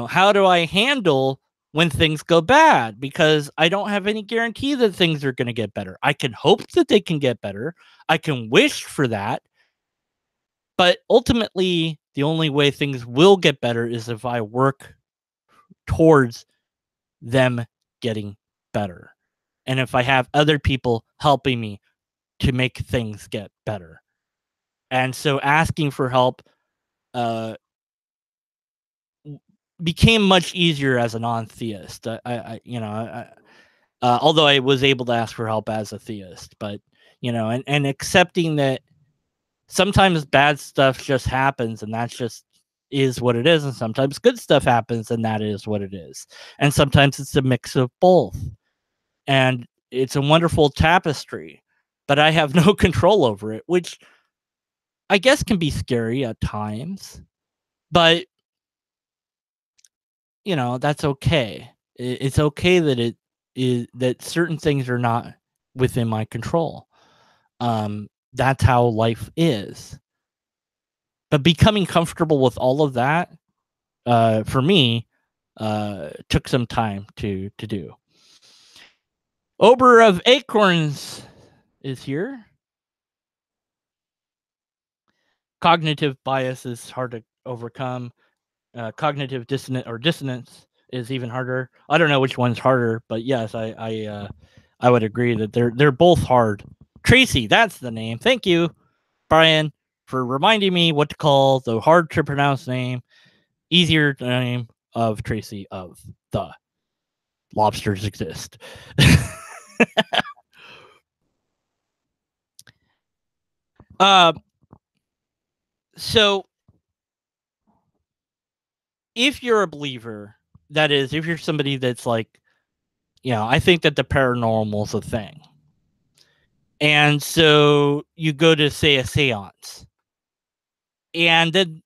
How do I handle when things go bad? Because I don't have any guarantee that things are going to get better. I can hope that they can get better. I can wish for that. But ultimately, the only way things will get better is if I work towards them getting better. And if I have other people helping me to make things get better. And so asking for help became much easier as a non-theist. Although I was able to ask for help as a theist, but and accepting that sometimes bad stuff just happens, and that's just is what it is, and sometimes good stuff happens, and that is what it is, and sometimes it's a mix of both, and it's a wonderful tapestry, but I have no control over it, which I guess can be scary at times, but that's okay. It's okay that it is that certain things are not within my control. That's how life is. But becoming comfortable with all of that, for me, took some time to do. Ober of Acorns is here. Cognitive bias is hard to overcome. Cognitive dissonance is even harder. I don't know which one's harder, but yes, I would agree that they're both hard. Tracy, that's the name. Thank you, Brian, for reminding me what to call the hard to pronounce name, easier name of Tracy of the Lobsters Exist. So if you're a believer, that is, if you're somebody that's like, I think that the paranormal is a thing. And so you go to, say, a seance. And then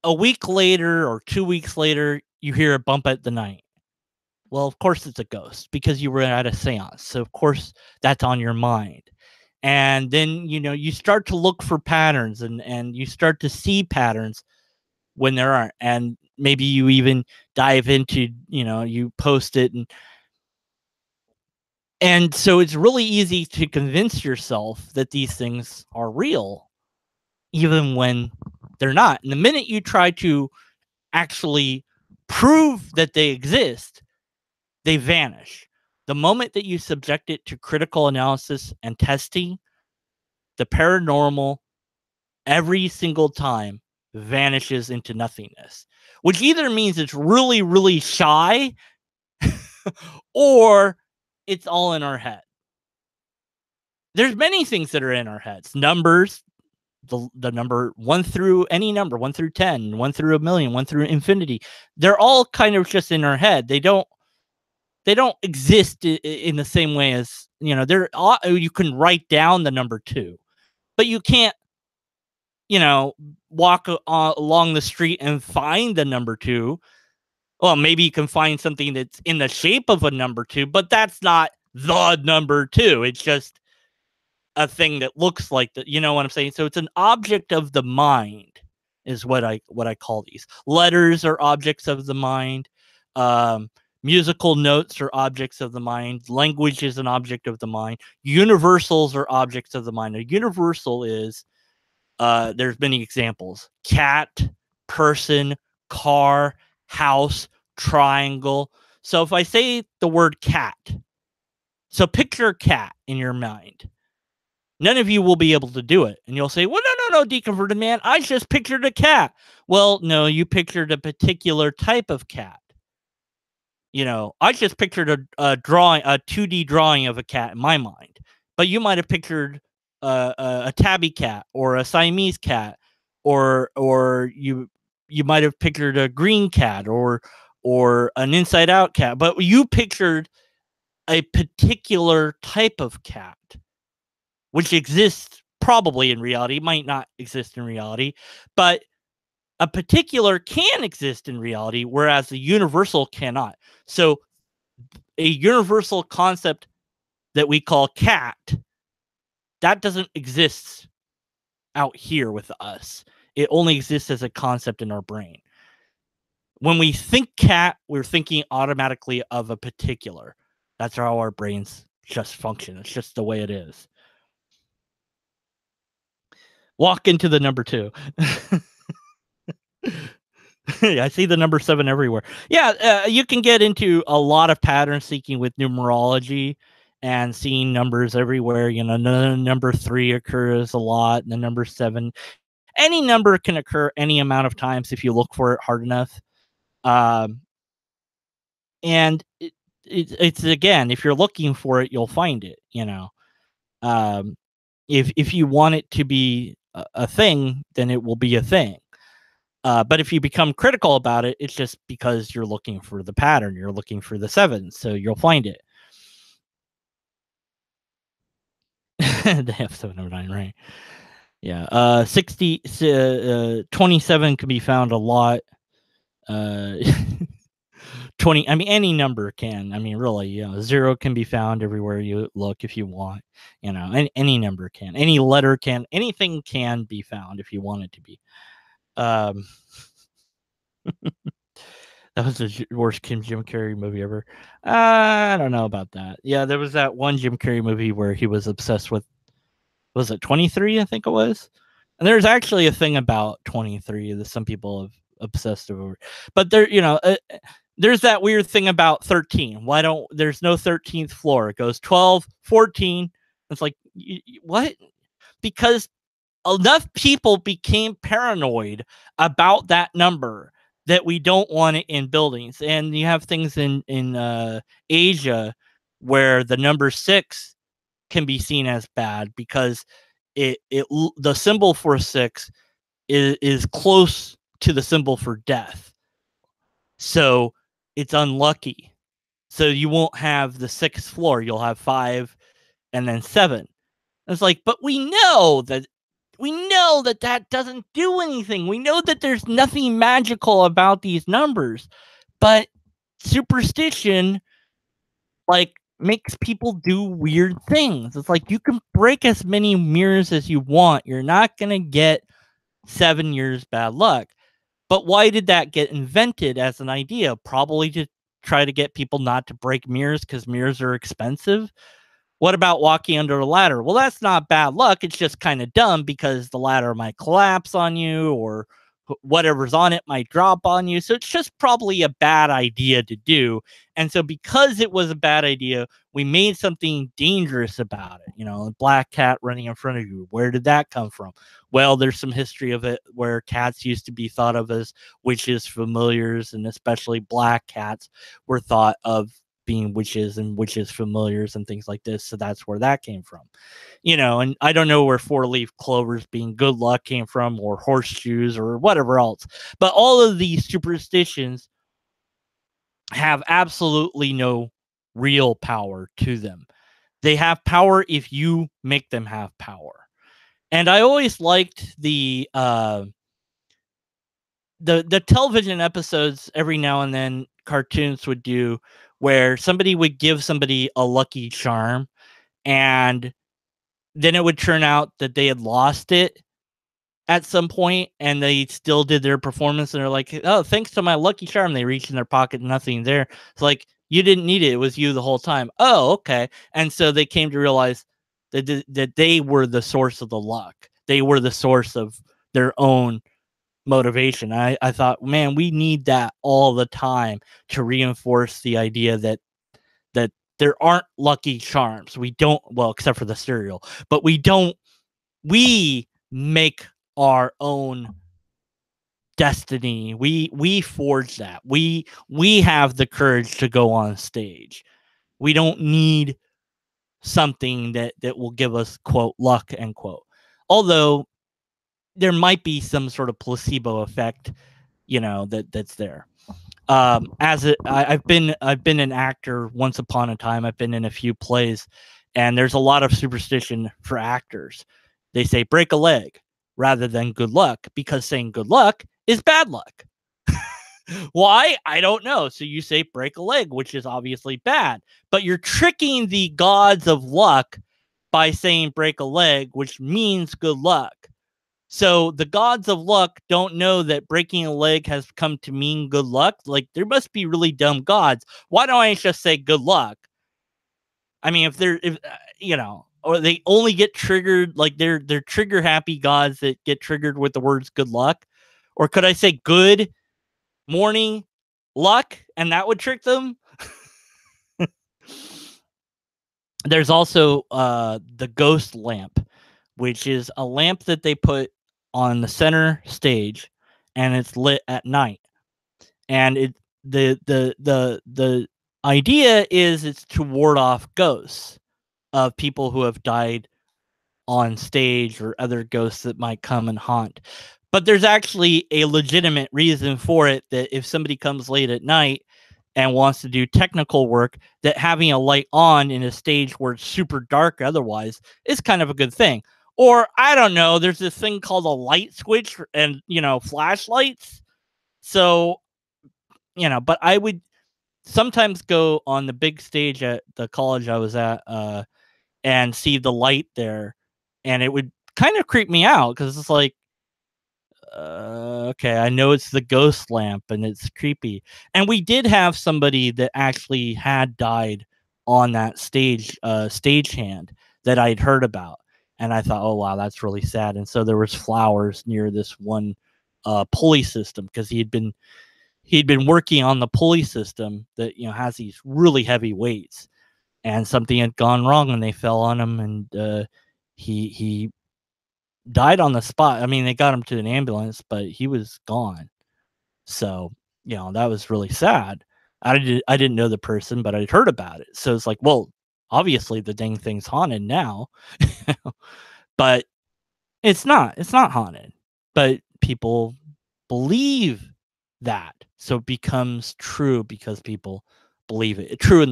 a week later or 2 weeks later, you hear a bump at the night. Well, of course it's a ghost because you were at a seance. So of course that's on your mind. And then, you start to look for patterns and you start to see patterns when there aren't. And maybe you even dive into, you post it and so it's really easy to convince yourself that these things are real, even when they're not. And the minute you try to actually prove that they exist, they vanish. The moment that you subject it to critical analysis and testing, the paranormal every single time vanishes into nothingness, which either means it's really, really shy or it's all in our head. There's many things that are in our heads. Numbers, the number 1 through any number, 1 through 10, 1 through a million, 1 through infinity. They're all kind of just in our head. They don't exist in the same way as, you can write down the number 2, but you can't, walk along the street and find the number 2. Well, maybe you can find something that's in the shape of a number 2, but that's not the number 2. It's just a thing that looks like that. You know what I'm saying? So it's an object of the mind is what I call these. Letters are objects of the mind. Musical notes are objects of the mind. Language is an object of the mind. Universals are objects of the mind. A universal is, there's many examples: cat, person, car, house, triangle. So if I say the word cat, so picture a cat in your mind. None of you will be able to do it. And you'll say, well, no, deconverted man. I just pictured a cat. Well, no, you pictured a particular type of cat. I just pictured a drawing, a 2D drawing of a cat in my mind. But you might have pictured a tabby cat or a Siamese cat, or you might have pictured a green cat or an inside out cat. But you pictured a particular type of cat, which exists probably in reality, might not exist in reality, but a particular can exist in reality, whereas the universal cannot. So a universal concept that we call cat, that doesn't exist out here with us. It only exists as a concept in our brain. When we think cat, we're thinking automatically of a particular. That's how our brains just function. It's just the way it is. Walk into the number 2. I see the number 7 everywhere. Yeah, you can get into a lot of pattern seeking with numerology and seeing numbers everywhere. Number 3 occurs a lot, and the number 7. Any number can occur any amount of times if you look for it hard enough. And it's again, if you're looking for it, you'll find it. If you want it to be a thing, then it will be a thing. But if you become critical about it, it's just because you're looking for the pattern. You're looking for the 7, so you'll find it. They have 709, right? Yeah. 27 can be found a lot. 20. I mean, any number can. I mean, really, 0 can be found everywhere you look if you want. Any number can. Any letter can. Anything can be found if you want it to be. That was the worst Jim Carrey movie ever. I don't know about that. Yeah, there was that one Jim Carrey movie where he was obsessed with, was it 23? I think it was. And there's actually a thing about 23 that some people have obsessed over. But there's that weird thing about 13. There's no 13th floor. It goes 12, 14. It's like, what? Because enough people became paranoid about that number that we don't want it in buildings. And you have things in Asia where the number 6 can be seen as bad because the symbol for 6 is close to the symbol for death. So it's unlucky. So you won't have the 6th floor. You'll have 5 and then 7. It's like, but we know that we know that doesn't do anything. We know that there's nothing magical about these numbers, but superstition like makes people do weird things. It's like you can break as many mirrors as you want. You're not going to get 7 years bad luck. But why did that get invented as an idea? Probably to try to get people not to break mirrors because mirrors are expensive. What about walking under a ladder? Well, that's not bad luck. It's just kind of dumb because the ladder might collapse on you or whatever's on it might drop on you. So it's just probably a bad idea to do. And so because it was a bad idea, we made something dangerous about it. You know, a black cat running in front of you. Where did that come from? Well, there's some history of it where cats used to be thought of as witches, familiars, and especially black cats were thought of being witches and witches familiars and things like this. So that's where that came from. You know, and I don't know where four-leaf clovers being good luck came from or horseshoes or whatever else. But all of these superstitions have absolutely no real power to them. They have power if you make them have power. And I always liked the television episodes every now and then cartoons would do where somebody would give somebody a lucky charm and then it would turn out that they had lost it at some point and they still did their performance and they're like, oh, thanks to my lucky charm. They reach in their pocket, nothing there. It's like, you didn't need it. It was you the whole time. Oh, okay. And so they came to realize that they were the source of the luck. They were the source of their own motivation. I thought, man, we need that all the time to reinforce the idea that there aren't lucky charms. We don't, well, except for the cereal, but we make our own destiny. We forge that. We have the courage to go on stage. We don't need something that will give us quote luck end quote. Although there might be some sort of placebo effect, you know, that's there. I've been an actor once upon a time. I've been in a few plays, and there's a lot of superstition for actors. They say break a leg rather than good luck because saying good luck is bad luck. Why? I don't know. So you say break a leg, which is obviously bad, but you're tricking the gods of luck by saying break a leg, which means good luck. So the gods of luck don't know that breaking a leg has come to mean good luck. Like, there must be really dumb gods. Why don't I just say good luck? I mean, if you know, or they only get triggered, like they're trigger happy gods that get triggered with the words good luck. Or could I say good morning luck and that would trick them? There's also the ghost lamp, which is a lamp that they put on the center stage and it's lit at night. And it the idea is it's to ward off ghosts of people who have died on stage or other ghosts that might come and haunt. But there's actually a legitimate reason for it, that if somebody comes late at night and wants to do technical work, that having a light on in a stage where it's super dark otherwise is kind of a good thing. Or I don't know, there's this thing called a light switch and, you know, flashlights. So, you know, but I would sometimes go on the big stage at the college I was at and see the light there, and it would kind of creep me out because it's like, okay, I know it's the ghost lamp and it's creepy. And we did have somebody that actually had died on that stage, stagehand that I'd heard about, and I thought, oh wow, that's really sad. And so there was flowers near this one pulley system because he'd been working on the pulley system that, you know, has these really heavy weights, and something had gone wrong and they fell on him, and he died on the spot. I mean, they got him to an ambulance, but he was gone. So, you know, that was really sad. I didn't know the person, but I'd heard about it. So it's like, well, obviously the dang thing's haunted now. But it's not haunted. But people believe that. So it becomes true because people believe it. True in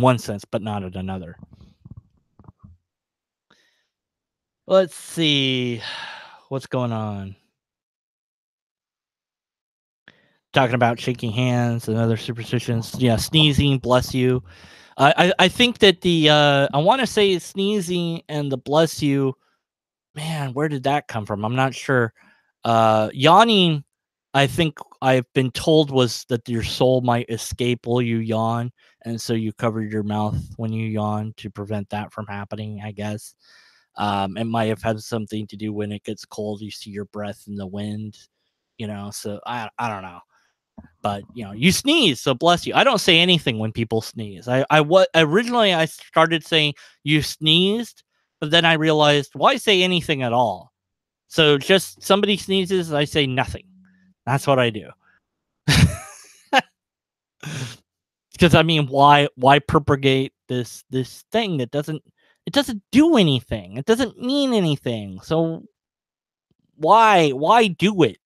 one sense, but not in another. Let's see. What's going on? Talking about shaking hands and other superstitions. Yeah, sneezing, bless you. I think that I want to say sneezing and the bless you. Man, where did that come from? I'm not sure. Yawning, I think I've been told was that your soul might escape while you yawn, and so you cover your mouth when you yawn to prevent that from happening, I guess. It might have had something to do when it gets cold, you see your breath in the wind, so I don't know. But you sneeze, so bless you. I don't say anything when people sneeze. I what originally I started saying you sneezed, but then I realized why say anything at all? So just somebody sneezes, I say nothing. That's what I do. Because I mean, why propagate this thing that doesn't do anything. It doesn't mean anything. So why do it?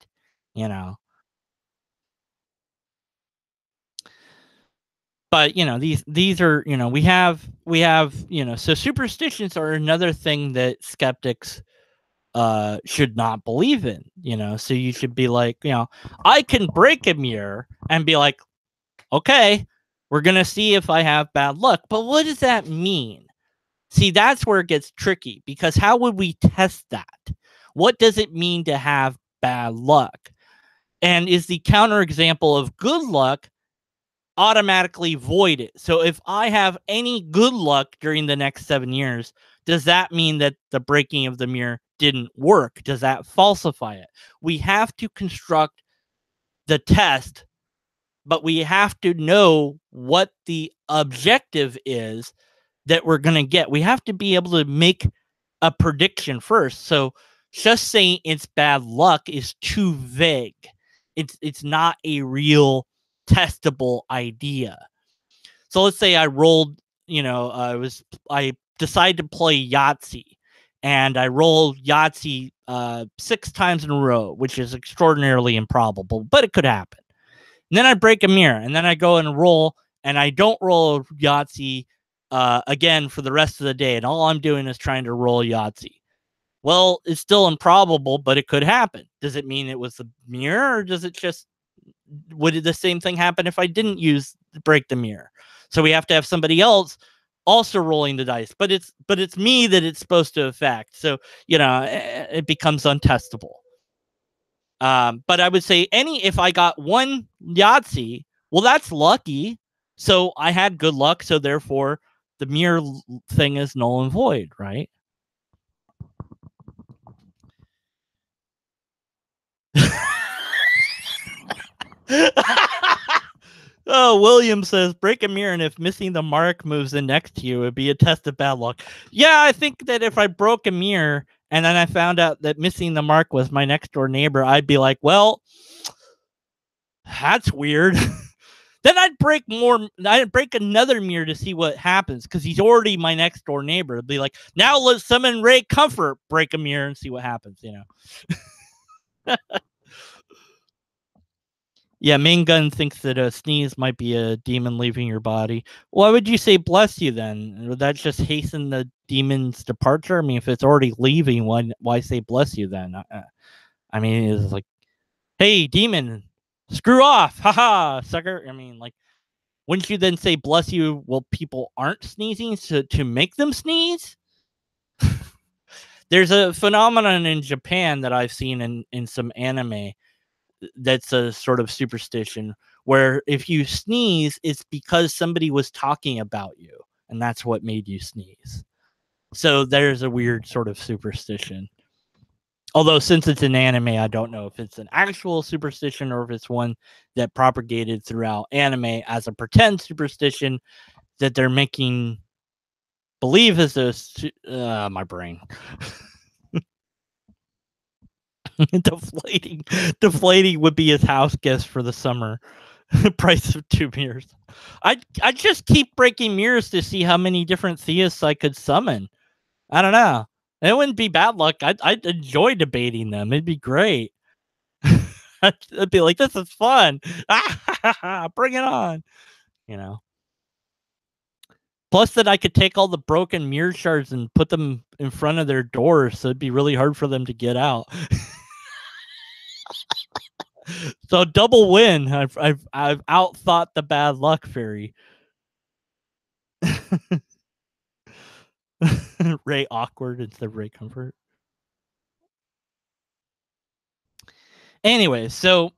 You know. But these are we have so superstitions are another thing that skeptics should not believe in. So you should be like, I can break a mirror and be like, okay, we're gonna see if I have bad luck. But what does that mean? See, that's where it gets tricky, because how would we test that? What does it mean to have bad luck? And is the counterexample of good luck automatically voided? So if I have any good luck during the next 7 years, does that mean that the breaking of the mirror didn't work? Does that falsify it? We have to construct the test, but we have to know what the objective is that we're going to get. We have to be able to make a prediction first. So just saying it's bad luck is too vague. It's not a real testable idea. So let's say I rolled, I decided to play Yahtzee, and I rolled Yahtzee 6 times in a row, which is extraordinarily improbable, but it could happen. And then I break a mirror, and then I go and roll, and I don't roll Yahtzee again for the rest of the day, and all I'm doing is trying to roll Yahtzee. Well, it's still improbable, but it could happen. Does it mean it was the mirror, or does it just would the same thing happen if I didn't break the mirror? So we have to have somebody else also rolling the dice, but it's me that it's supposed to affect. So it becomes untestable. But I would say if I got one Yahtzee, well, that's lucky. So I had good luck. So therefore, the mirror thing is null and void, right? Oh, William says break a mirror, and if missing the mark moves in next to you, it'd be a test of bad luck. Yeah, I think that if I broke a mirror and then I found out that missing the mark was my next door neighbor, I'd be like, well, that's weird. Then I'd break another mirror to see what happens, because he's already my next door neighbor. It'd be like, now let's summon Ray Comfort, break a mirror and see what happens. Yeah, Main Gun thinks that a sneeze might be a demon leaving your body. Why would you say bless you then? Would that just hasten the demon's departure? I mean, if it's already leaving, why say bless you then? I mean, it's like, hey, demon, screw off, haha, sucker. I mean, like, wouldn't you then say bless you while people aren't sneezing to make them sneeze? There's a phenomenon in Japan that I've seen in some anime that's a sort of superstition where if you sneeze, it's because somebody was talking about you, and that's what made you sneeze. So there's a weird sort of superstition. Although since it's an anime, I don't know if it's an actual superstition or if it's one that propagated throughout anime as a pretend superstition that they're making believe is my brain. deflating would be his house guest for the summer. Price of 2 mirrors. I just keep breaking mirrors to see how many different theists I could summon. I don't know. It wouldn't be bad luck. I'd enjoy debating them. It'd be great. I'd be like, this is fun. Bring it on. You know. Plus that I could take all the broken mirror shards and put them in front of their doors, so it'd be really hard for them to get out. So double win. I've outthought the bad luck fairy. Ray awkward instead of Ray comfort. Anyway, so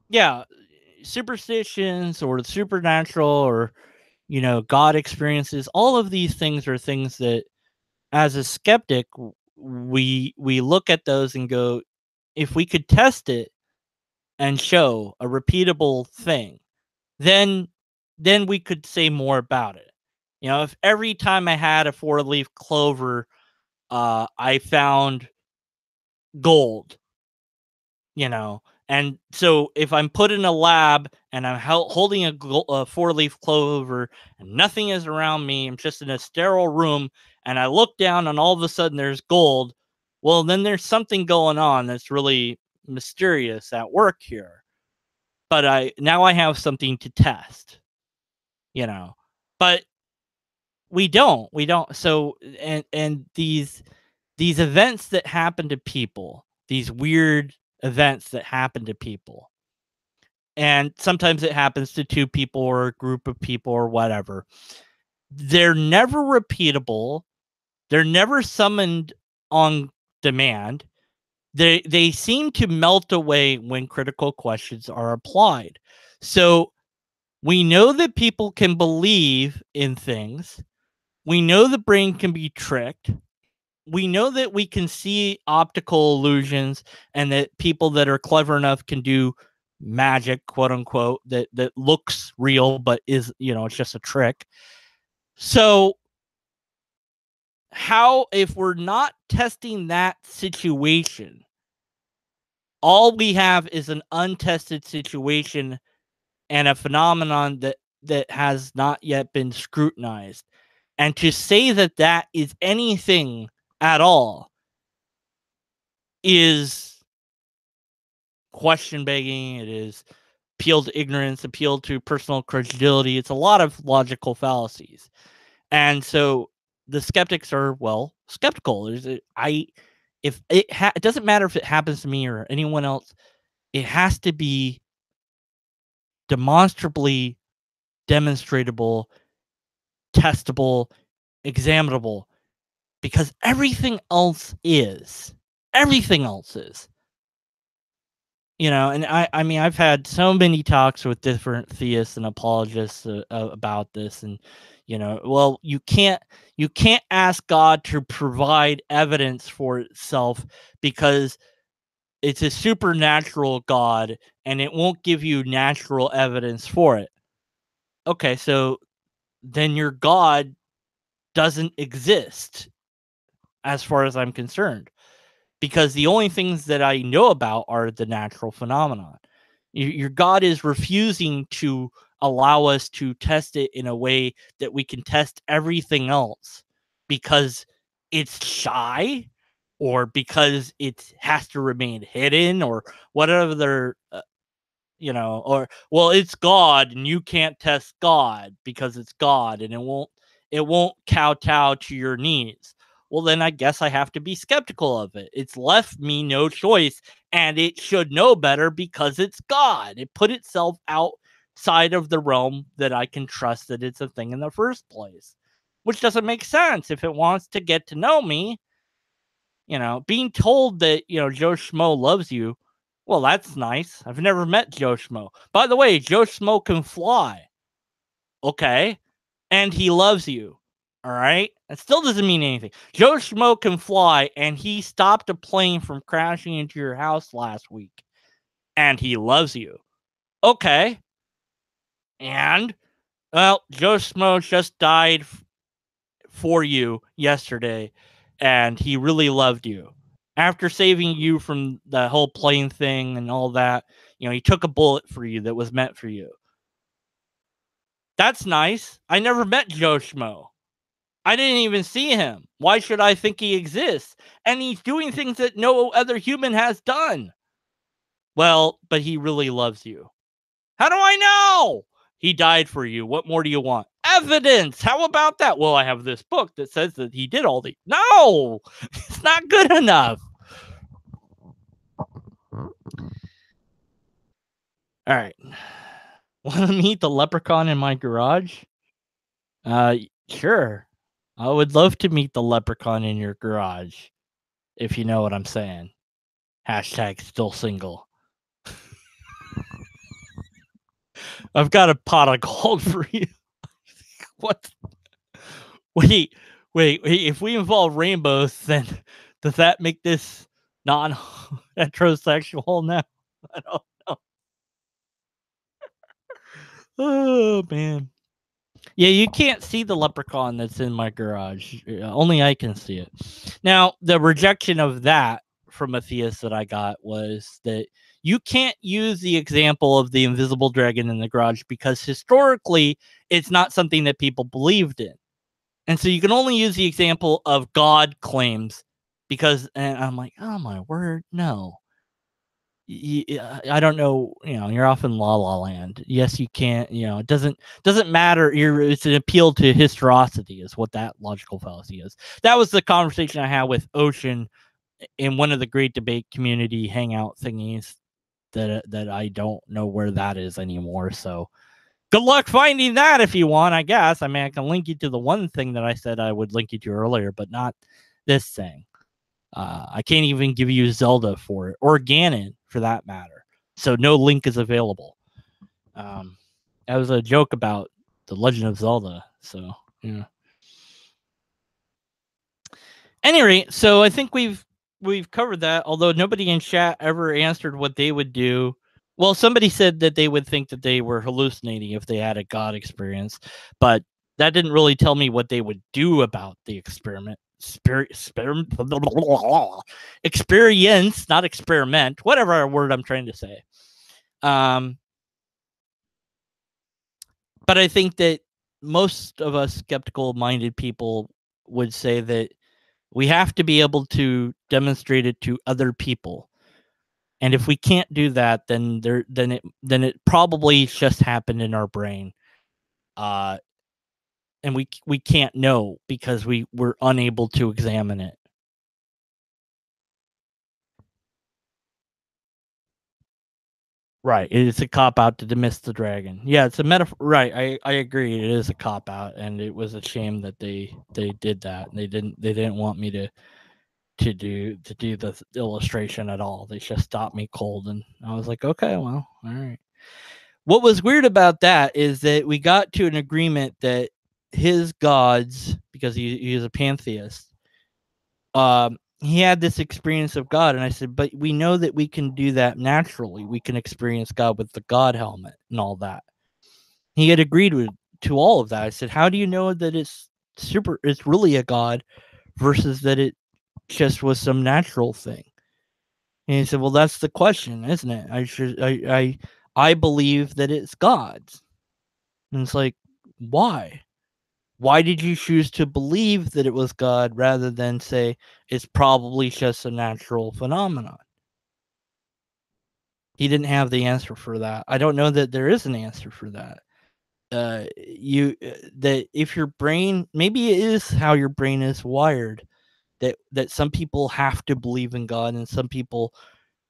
yeah, superstitions or the supernatural or God experiences, all of these things are things that as a skeptic we look at those and go, if we could test it and show a repeatable thing, then we could say more about it. If every time I had a four-leaf clover, I found gold, and so if I'm put in a lab and I'm holding a four-leaf clover and nothing is around me, I'm just in a sterile room, and I look down and all of a sudden there's gold, well, then there's something going on that's really mysterious at work here. But I have something to test, but we don't. So and these events that happen to people, these weird events that happen to people, and sometimes it happens to two people or a group of people or whatever, they're never repeatable. They're never summoned on demand. They seem to melt away when critical questions are applied. So we know that people can believe in things. We know the brain can be tricked. We know that we can see optical illusions and that people that are clever enough can do magic, quote unquote, that looks real but is, it's just a trick. So how, if we're not testing that situation, all we have is an untested situation and a phenomenon that has not yet been scrutinized. And to say that that is anything at all is question begging. It is appeal to ignorance, appeal to personal credulity. It's a lot of logical fallacies. And so the skeptics are, well, skeptical. It doesn't matter if it happens to me or anyone else. It has to be demonstrably demonstratable, testable, examinable, because everything else is. Everything else is. And I mean, I've had so many talks with different theists and apologists about this, and well, you can't ask God to provide evidence for itself because it's a supernatural God and it won't give you natural evidence for it. Okay, so then your God doesn't exist as far as I'm concerned, because the only things that I know about are the natural phenomenon. Your God is refusing to allow us to test it in a way that we can test everything else because it's shy or because it has to remain hidden or whatever or, well, it's God and you can't test God because it's God and it won't kowtow to your needs. Well, then I guess I have to be skeptical of it. It's left me no choice, and it should know better because it's God. It put itself outside of the realm that I can trust that it's a thing in the first place, which doesn't make sense. If it wants to get to know me, being told that, Joe Schmo loves you, well, that's nice. I've never met Joe Schmo. By the way, Joe Schmo can fly. Okay. And he loves you. All right. That still doesn't mean anything. Joe Schmo can fly and he stopped a plane from crashing into your house last week. And he loves you. Okay. And, well, Joe Schmo just died for you yesterday. And he really loved you. After saving you from the whole plane thing and all that, he took a bullet for you that was meant for you. That's nice. I never met Joe Schmo. I didn't even see him. Why should I think he exists? And he's doing things that no other human has done. Well, but he really loves you. How do I know? He died for you. What more do you want? evidence. How about that? Well, I have this book that says that he did all the. No, it's not good enough. All right. Want to meet the leprechaun in my garage? Sure. I would love to meet the leprechaun in your garage, if you know what I'm saying. Hashtag still single. I've got a pot of gold for you. What? Wait. If we involve rainbows, then does that make this non-heterosexual now? I don't know. Oh, man. Yeah, you can't see the leprechaun that's in my garage. Only I can see it. Now, the rejection of that from a theist that I got was that you can't use the example of the invisible dragon in the garage because historically it's not something that people believed in. And so you can only use the example of God claims because, and I'm like, oh my word, no. I don't know, you're off in La La Land. Yes, you can't, it doesn't matter. It's an appeal to historicity is what that logical fallacy is. That was the conversation I had with Ocean in one of the great debate community hangout thingies that I don't know where that is anymore. So good luck finding that if you want, I guess. I mean, I can link you to the one thing that I said I would link you to earlier, but not this thing. I can't even give you Zelda for it, or Ganon for that matter. So no link is available. That was a joke about the Legend of Zelda. So yeah. Anyway, so I think we've covered that. Although nobody in chat ever answered what they would do. Well, somebody said that they would think that they were hallucinating if they had a God experience, but that didn't really tell me what they would do about the experiment. Experience, not experiment, whatever word I'm trying to say. But I think that most of us skeptical-minded people would say that we have to be able to demonstrate it to other people. And if we can't do that, then it probably just happened in our brain. And we can't know because we're unable to examine it. Right. It's a cop out to dismiss the dragon. Yeah, it's a metaphor. Right. I agree. It is a cop out, and it was a shame that they did that. They didn't want me to do the illustration at all. They just stopped me cold, and I was like, okay, well, all right. What was weird about that is that we got to an agreement that his gods, because he is a pantheist, he had this experience of God. And I said, but we know that we can do that naturally. We can experience God with the God helmet and all that. He had agreed to all of that. I said, how do you know that it's really a God versus that it just was some natural thing? And he said, well, that's the question, isn't it? I believe that it's God's. And it's like, why? Why did you choose to believe that it was God rather than say it's probably just a natural phenomenon? He didn't have the answer for that. I don't know that there is an answer for that. That if your brain, maybe it is how your brain is wired, that some people have to believe in God and some people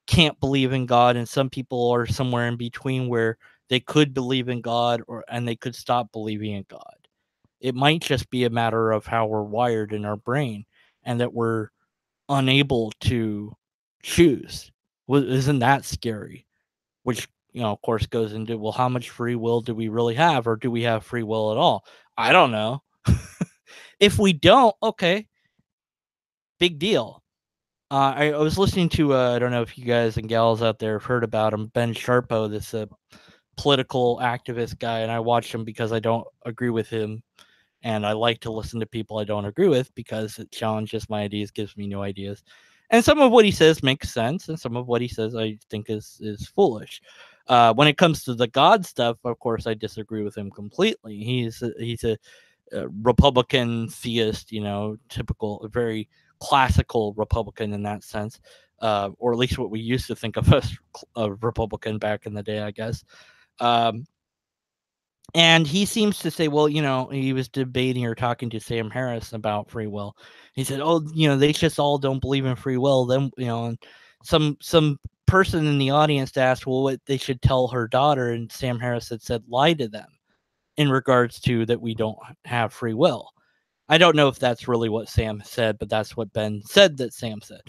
can't believe in God, and some people are somewhere in between where they could believe in God and they could stop believing in God. It might just be a matter of how we're wired in our brain and that we're unable to choose. Well, isn't that scary? Which, of course, goes into, well, how much free will do we really have, or do we have free will at all? I don't know. If we don't, okay, big deal. I was listening to, I don't know if you guys and gals out there have heard about him, Ben Sharpo, this political activist guy, and I watched him because I don't agree with him. And I like to listen to people I don't agree with because it challenges my ideas, gives me new ideas. And some of what he says makes sense, and some of what he says I think is foolish. When it comes to the God stuff, of course, I disagree with him completely. He's a Republican theist, typical, very classical Republican in that sense, or at least what we used to think of as a Republican back in the day, I guess. And he seems to say, well, he was debating or talking to Sam Harris about free will. He said, oh, they just all don't believe in free will. Then, and some person in the audience asked, well, what they should tell her daughter. And Sam Harris had said, lie to them in regards to that we don't have free will. I don't know if that's really what Sam said, but that's what Ben said that Sam said.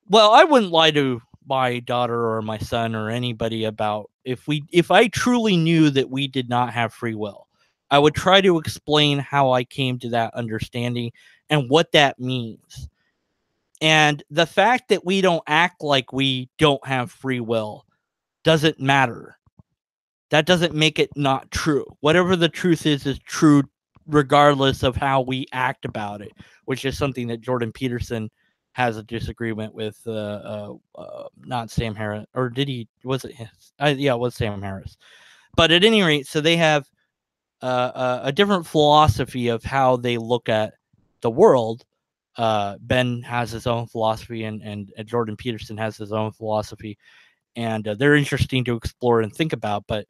Well, I wouldn't lie to my daughter or my son or anybody about if I truly knew that we did not have free will. I would try to explain how I came to that understanding and what that means. And the fact that we don't act like we don't have free will doesn't matter. That doesn't make it not true. Whatever the truth is true regardless of how we act about it, which is something that Jordan Peterson has a disagreement with not Sam Harris, or did he? Was it his? Yeah, it was Sam Harris. But at any rate, so they have a different philosophy of how they look at the world. Ben has his own philosophy, and Jordan Peterson has his own philosophy, and they're interesting to explore and think about. But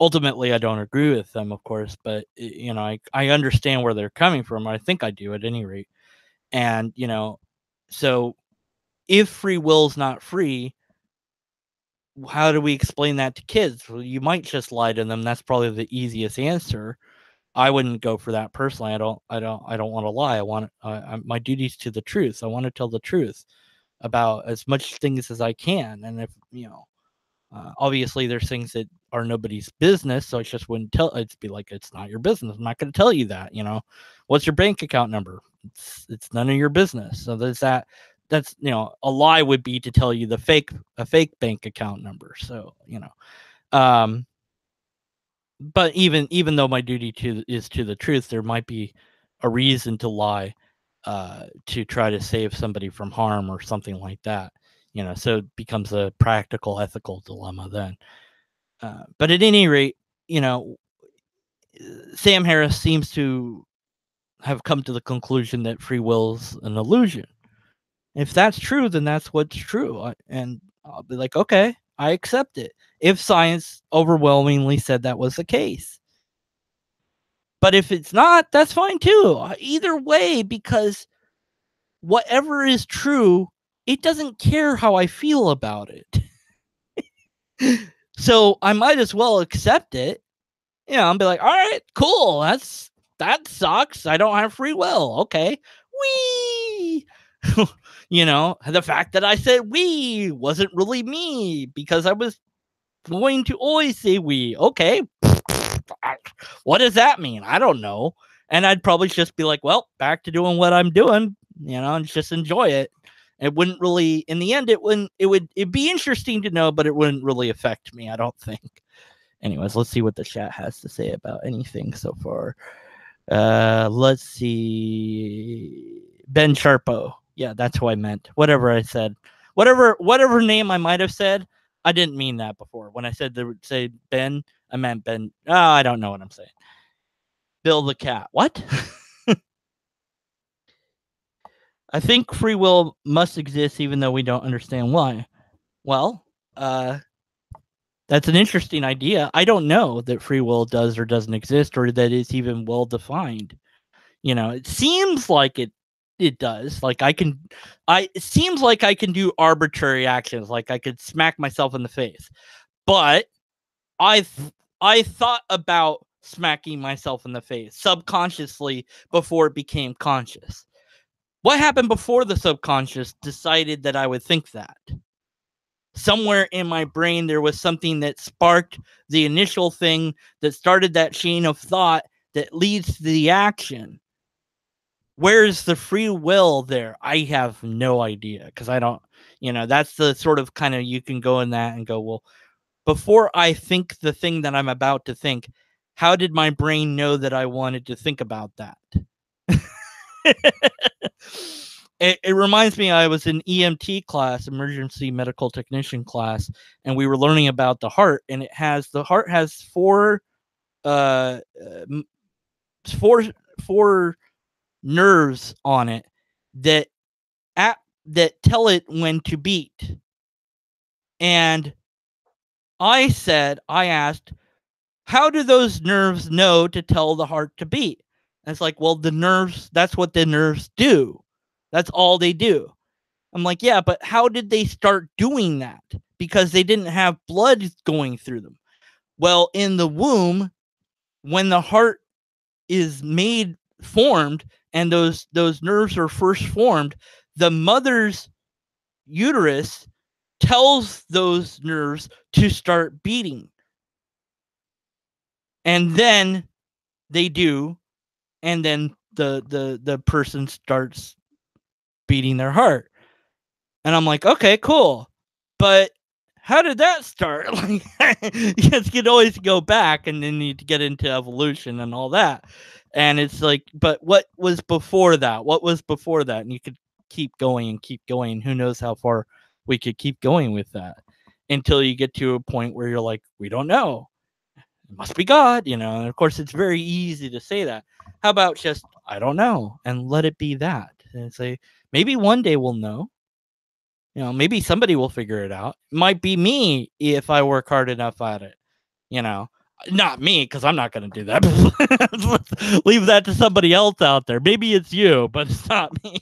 ultimately, I don't agree with them, of course. But I understand where they're coming from. I think I do, at any rate. And so if free will is not free, how do we explain that to kids? Well, you might just lie to them. That's probably the easiest answer. I wouldn't go for that personally. I don't want to lie. I want my duty's to the truth. I want to tell the truth about as much things as I can. And if obviously there's things that are nobody's business, so I just wouldn't tell. It'd be like, it's not your business. I'm not going to tell you that. What's your bank account number? It's none of your business. So there's that. That's a lie would be to tell you a fake bank account number. So um, but even though my duty is to the truth, there might be a reason to lie to try to save somebody from harm or something like that. So it becomes a practical, ethical dilemma then. But at any rate, Sam Harris seems to have come to the conclusion that free will's an illusion. If that's true, then that's what's true. And I'll be like, okay, I accept it. If science overwhelmingly said that was the case. But if it's not, that's fine too. Either way, because whatever is true, it doesn't care how I feel about it. So I might as well accept it. I'll be like, all right, cool. That sucks. I don't have free will. Okay. Wee. The fact that I said we wasn't really me because I was going to always say we. Okay. What does that mean? I don't know. And I'd probably just be like, well, back to doing what I'm doing, and just enjoy it. It wouldn't really, in the end, it'd be interesting to know, but it wouldn't really affect me, I don't think. Anyways, let's see what the chat has to say about anything so far. Let's see. Ben Sharpo. Yeah, that's who I meant. Whatever I said. Whatever name I might have said, I didn't mean that before. When I said say Ben, I meant Ben. Oh, I don't know what I'm saying. Bill the cat. What? I think free will must exist even though we don't understand why. Well, that's an interesting idea. I don't know that free will does or doesn't exist, or that it's even well defined. It seems like it does. Like it seems like I can do arbitrary actions, like I could smack myself in the face. But I thought about smacking myself in the face subconsciously before it became conscious. What happened before the subconscious decided that I would think that? Somewhere in my brain, there was something that sparked the initial thing that started that chain of thought that leads to the action. Where's the free will there? I have no idea, because I don't, that's the sort of kind of, you can go in that and go, well, before I think the thing that I'm about to think, how did my brain know that I wanted to think about that? It reminds me, I was in EMT class, emergency medical technician class, and we were learning about the heart, and the heart has four nerves on it that tell it when to beat. And I asked, how do those nerves know to tell the heart to beat? And it's like, well, the nerves, that's what the nerves do. That's all they do. I'm like, yeah, but how did they start doing that? Because they didn't have blood going through them. Well, in the womb, when the heart is formed, and those nerves are first formed, the mother's uterus tells those nerves to start beating. And then they do, and then the person starts beating their heart. And I'm like, okay, cool. But how did that start? Like, you can always go back and then you get into evolution and all that. And it's like, but what was before that? What was before that? And you could keep going and keep going. Who knows how far we could keep going with that until you get to a point where you're like, we don't know. It must be God, you know. And of course, it's very easy to say that. How about just, I don't know, and let it be that? And say, maybe one day we'll know. You know, maybe somebody will figure it out. It might be me if I work hard enough at it. You know, not me, because I'm not going to do that. Leave that to somebody else out there. Maybe it's you, but it's not me.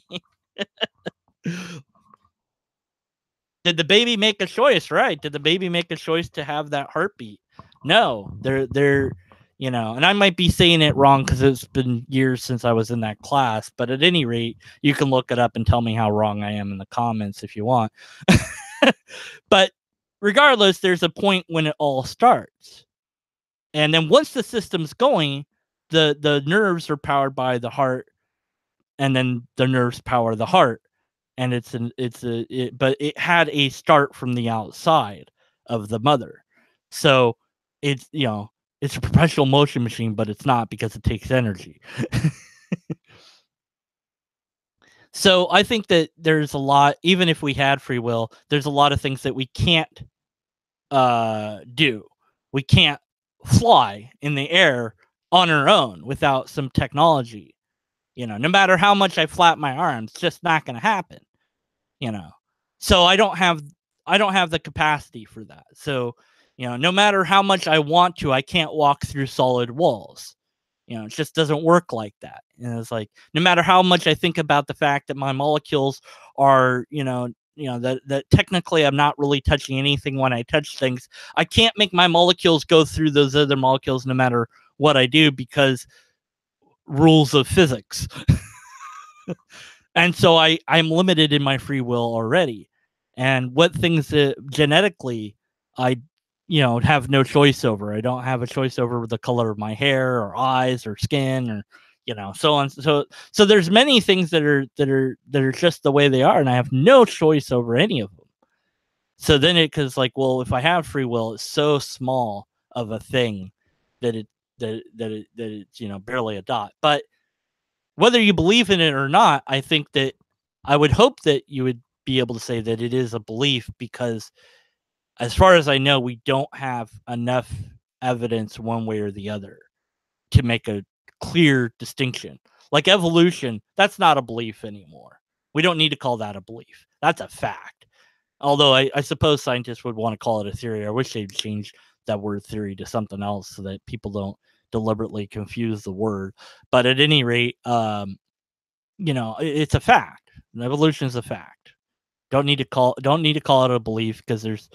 Did the baby make a choice? Right? Did the baby make a choice to have that heartbeat? No, they're you know, and I might be saying it wrong because it's been years since I was in that class. But at any rate, you can look it up and tell me how wrong I am in the comments if you want. But regardless, there's a point when it all starts. And then once the system's going, the nerves are powered by the heart, and then the nerves power the heart. And but it had a start from the outside of the mother. So it's, you know, it's a perpetual motion machine, but it's not, because it takes energy. So I think that there's a lot, even if we had free will, there's a lot of things that we can't do. We can't fly in the air on our own without some technology. You know, no matter how much I flap my arms, it's just not going to happen. You know, so I don't have the capacity for that. So, you know, no matter how much I want to, I can't walk through solid walls. You know, it just doesn't work like that. And it's like, no matter how much I think about the fact that my molecules are, that technically I'm not really touching anything when I touch things, I can't make my molecules go through those other molecules no matter what I do, because rules of physics. And so I'm limited in my free will already. And what things that genetically I, have no choice over. I don't have a choice over the color of my hair or eyes or skin, or, so on. So there's many things that are just the way they are, and I have no choice over any of them. So then because like, well, if I have free will, it's so small of a thing that it's, barely a dot. But whether you believe in it or not, I think that I would hope that you would be able to say that it is a belief, because as far as I know, we don't have enough evidence one way or the other to make a clear distinction. Like evolution, that's not a belief anymore. We don't need to call that a belief. That's a fact. Although I suppose scientists would want to call it a theory. I wish they'd change that word theory to something else so that people don't deliberately confuse the word. But at any rate, it's a fact. Evolution is a fact. Don't need to call it a belief, because there's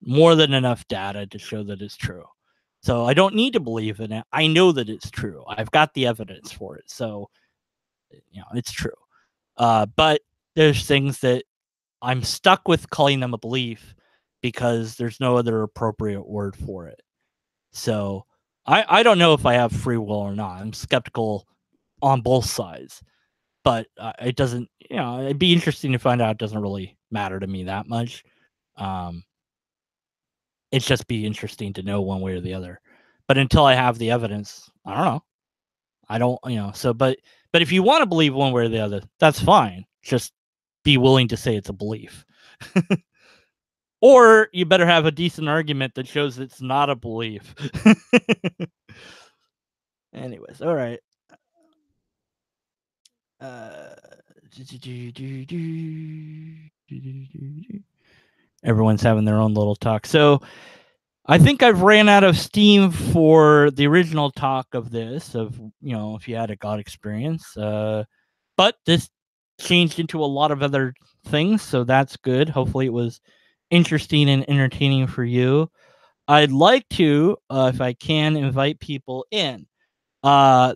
more than enough data to show that it's true. So I don't need to believe in it. I know that it's true. I've got the evidence for it. So, it's true. But there's things that I'm stuck with calling them a belief because there's no other appropriate word for it. So I don't know if I have free will or not. I'm skeptical on both sides. But it doesn't, it'd be interesting to find out. It doesn't really matter to me that much. It's just be interesting to know one way or the other. But until I have the evidence, I don't know. I don't, so, but if you want to believe one way or the other, that's fine. Just be willing to say it's a belief. Or you better have a decent argument that shows it's not a belief. Anyways, all right. Everyone's having their own little talk. So I think I've ran out of steam for the original talk of this, of, if you had a God experience. But this changed into a lot of other things, so that's good. Hopefully it was interesting and entertaining for you. I'd like to, if I can, invite people in. I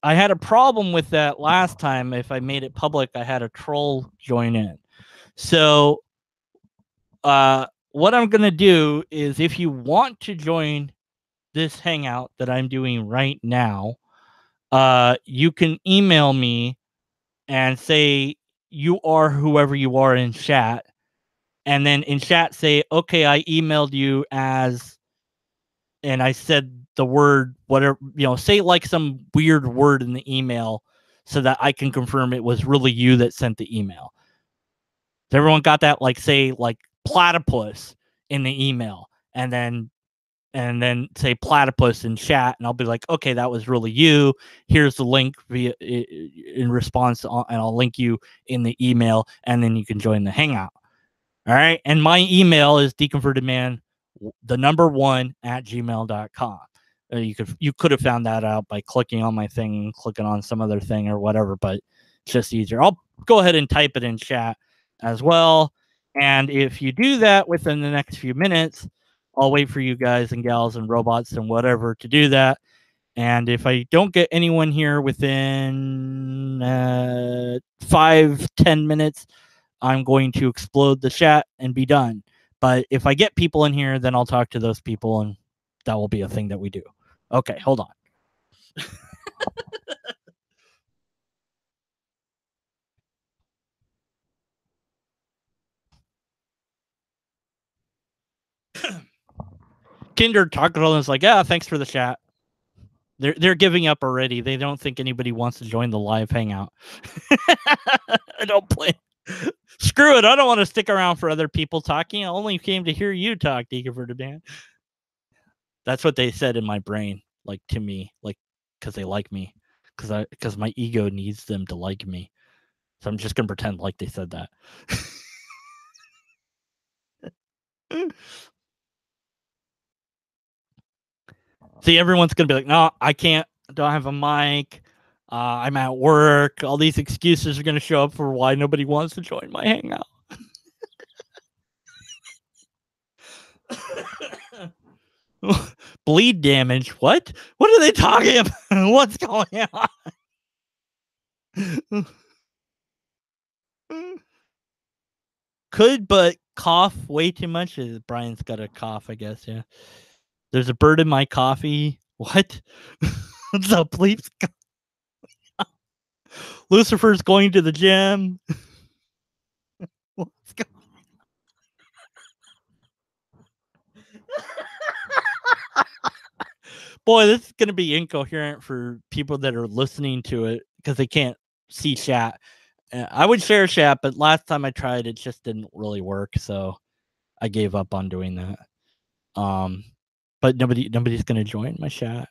had a problem with that last time. If I made it public, I had a troll join in. So what I'm going to do is, if you want to join this hangout that I'm doing right now, you can email me and say you are whoever you are in chat. And then in chat say, okay, I emailed you as, and I said the word, whatever, say like some weird word in the email so that I can confirm it was really you that sent the email. Has everyone got that? Like, say like platypus in the email, and then say platypus in chat, and I'll be like, okay, that was really you. Here's the link in response, and I'll link you in the email, and then you can join the hangout. All right. And my email is deconvertedman, the number 1 at gmail.com. You could have found that out by clicking on my thing, clicking on some other thing or whatever, but it's just easier. I'll go ahead and type it in chat as well. And if you do that within the next few minutes, I'll wait for you guys and gals and robots and whatever to do that. And if I don't get anyone here within 5-10 minutes, I'm going to explode the chat and be done. But if I get people in here, then I'll talk to those people, and that will be a thing that we do. Okay, hold on. Kinder Taco is like, yeah, thanks for the chat. They're giving up already. They don't think anybody wants to join the live hangout. I don't play. Screw it. I don't want to stick around for other people talking. I only came to hear you talk, Deconverted Man. That's what they said in my brain, like to me, like because they like me, because my ego needs them to like me. So I'm just gonna pretend like they said that. See, everyone's gonna be like, no, I can't. I don't have a mic. I'm at work. All these excuses are gonna show up for why nobody wants to join my hangout. Bleed damage. What? What are they talking about? What's going on? Could, but cough way too much. Brian's got a cough, I guess. Yeah. There's a bird in my coffee. What? The bleeps. Lucifer's going to the gym. What's going Boy, this is going to be incoherent for people that are listening to it because they can't see chat. I would share chat, but last time I tried, it just didn't really work, so I gave up on doing that. But nobody's going to join my chat.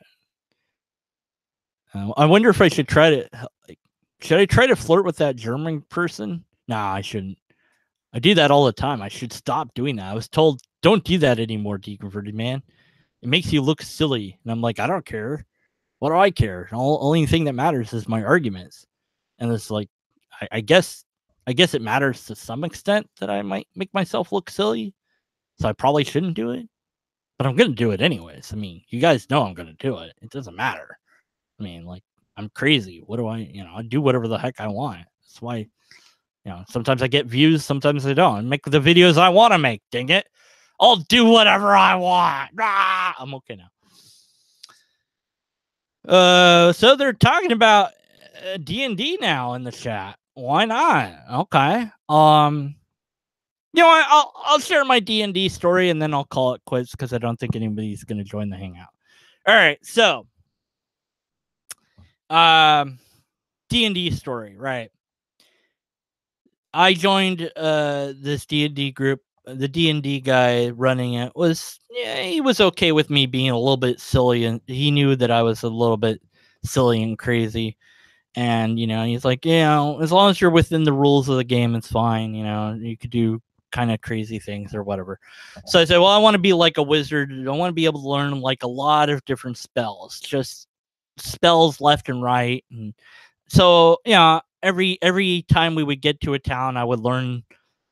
I wonder if I should try to. Should I try to flirt with that German person? Nah, I shouldn't. I do that all the time. I should stop doing that. I was told, don't do that anymore, Deconverted Man. It makes you look silly. And I'm like, I don't care. What do I care? Only thing that matters is my arguments. And it's like, I guess it matters to some extent that I might make myself look silly. So I probably shouldn't do it. But I'm going to do it anyways. I mean, you guys know I'm going to do it. It doesn't matter. I mean, like, I'm crazy. What do I do whatever the heck I want. That's why, sometimes I get views, sometimes I don't. I make the videos I want to make, dang it. I'll do whatever I want. I'm okay now. So they're talking about D&D now in the chat. Why not? Okay. I'll share my D&D story and then I'll call it quits because I don't think anybody's going to join the hangout. All right, so D&D story, right? I joined this D&D group. The D&D guy running it he was okay with me being a little bit silly, and he knew that I was a little bit silly and crazy. And he's like, as long as you're within the rules of the game, it's fine. You could do kind of crazy things or whatever. So I said, well, I want to be like a wizard. I want to be able to learn like a lot of different spells, just spells left and right. And so, every time we would get to a town, I would learn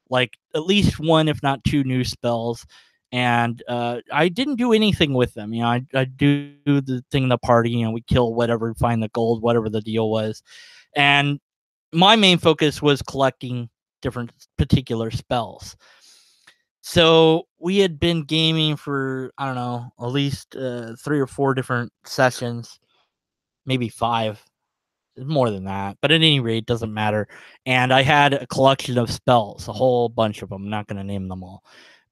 like at least one, if not two, new spells. And I didn't do anything with them. I do the thing in the party. We kill whatever, find the gold, whatever the deal was. And my main focus was collecting different particular spells. So we had been gaming for, I don't know, at least 3 or 4 different sessions, maybe 5, more than that. But at any rate, doesn't matter. And I had a collection of spells, a whole bunch of them. I'm not going to name them all.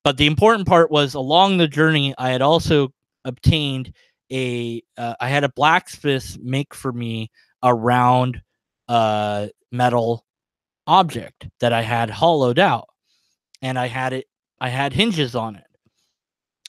But the important part was along the journey, I had also obtained I had a blacksmith make for me a round metal object that I had hollowed out, and I had hinges on it,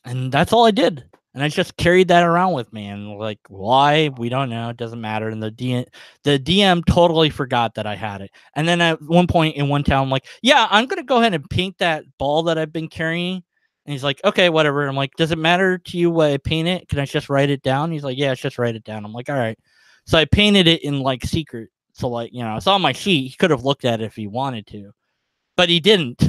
and that's all I did. And I just carried that around with me, and like, why, we don't know, it doesn't matter. And the DM totally forgot that I had it. And then at one point in one town, I'm like, yeah, I'm gonna go ahead and paint that ball that I've been carrying. And he's like, okay, whatever. I'm like, does it matter to you what I paint it? Can I just write it down? He's like, yeah, just write it down. I'm like, all right. So I painted it in like secret. So like, it's on my sheet. He could have looked at it if he wanted to, but he didn't.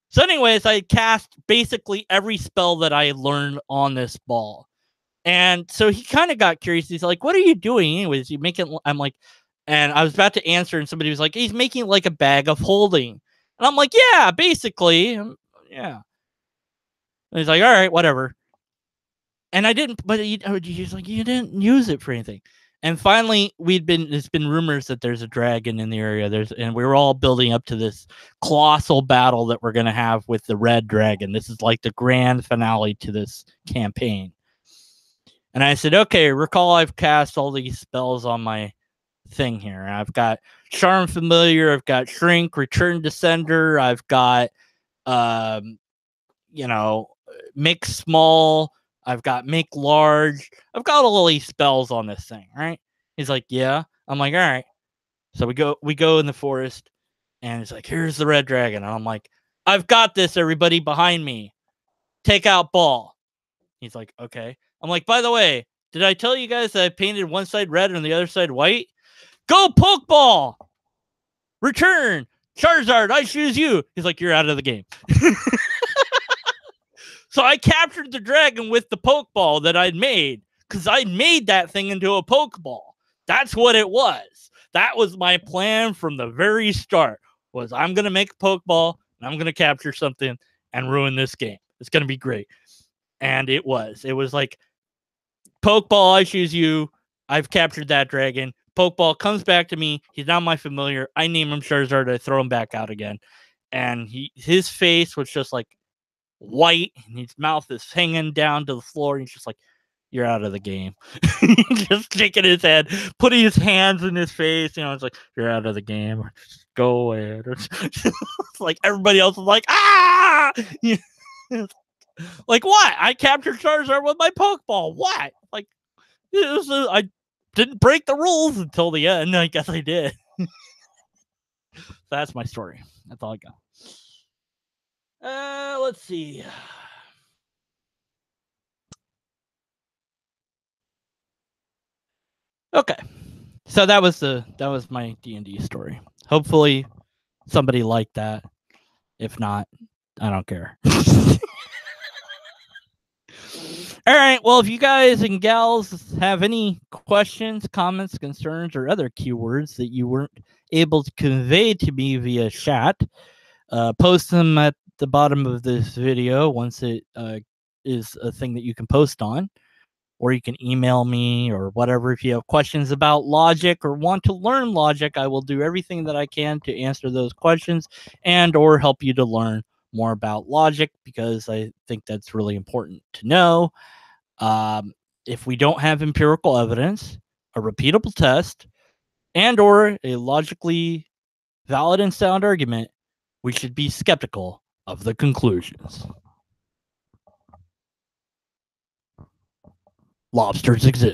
So anyways, I cast basically every spell that I learned on this ball. And so he kind of got curious. He's like, what are you doing anyways? You making, I'm like, and I was about to answer, and somebody was like, he's making like a bag of holding. And I'm like, yeah, basically. Yeah. And he's like, all right, whatever. And I didn't, but he's like, you didn't use it for anything. And finally, there's been rumors that there's a dragon in the area. And we were all building up to this colossal battle that we're going to have with the red dragon. This is like the grand finale to this campaign. And I said, okay, recall I've cast all these spells on my thing here. I've got Charm Familiar, I've got Shrink, Return to Sender, I've got, Make Small, I've got Make Large. I've got all these spells on this thing, right? He's like, yeah. I'm like, all right. So we go in the forest, and it's like, here's the red dragon. And I'm like, I've got this, everybody behind me. Take out ball. He's like, okay. I'm like, by the way, did I tell you guys that I painted one side red and the other side white? Go Pokeball! Return! Charizard, I choose you. He's like, you're out of the game. So I captured the dragon with the Pokeball that I'd made, because I made that thing into a Pokeball. That's what it was. That was my plan from the very start, was I'm going to make a Pokeball, and I'm going to capture something and ruin this game. It's going to be great. And it was. It was like, Pokeball, I choose you. I've captured that dragon. Pokeball comes back to me. He's not my familiar. I name him Charizard. I throw him back out again. And his face was just like white, and his mouth is hanging down to the floor. And he's just like, you're out of the game. Just shaking his head, putting his hands in his face. It's like, you're out of the game. Go away. It's like everybody else is like, ah! Like, what? I captured Charizard with my Pokeball. What? Like, I didn't break the rules until the end. I guess I did. That's my story. That's all I got. Let's see. Okay. So that was my D&D story. Hopefully somebody liked that. If not, I don't care. All right. Well, if you guys and gals have any questions, comments, concerns, or other keywords that you weren't able to convey to me via chat, post them at the bottom of this video once it is a thing that you can post on. Or you can email me or whatever. If you have questions about logic or want to learn logic, I will do everything that I can to answer those questions and or help you to learn more about logic, because I think that's really important to know. If we don't have empirical evidence, a repeatable test, and or a logically valid and sound argument, we should be skeptical of the conclusions. Lobsters exist.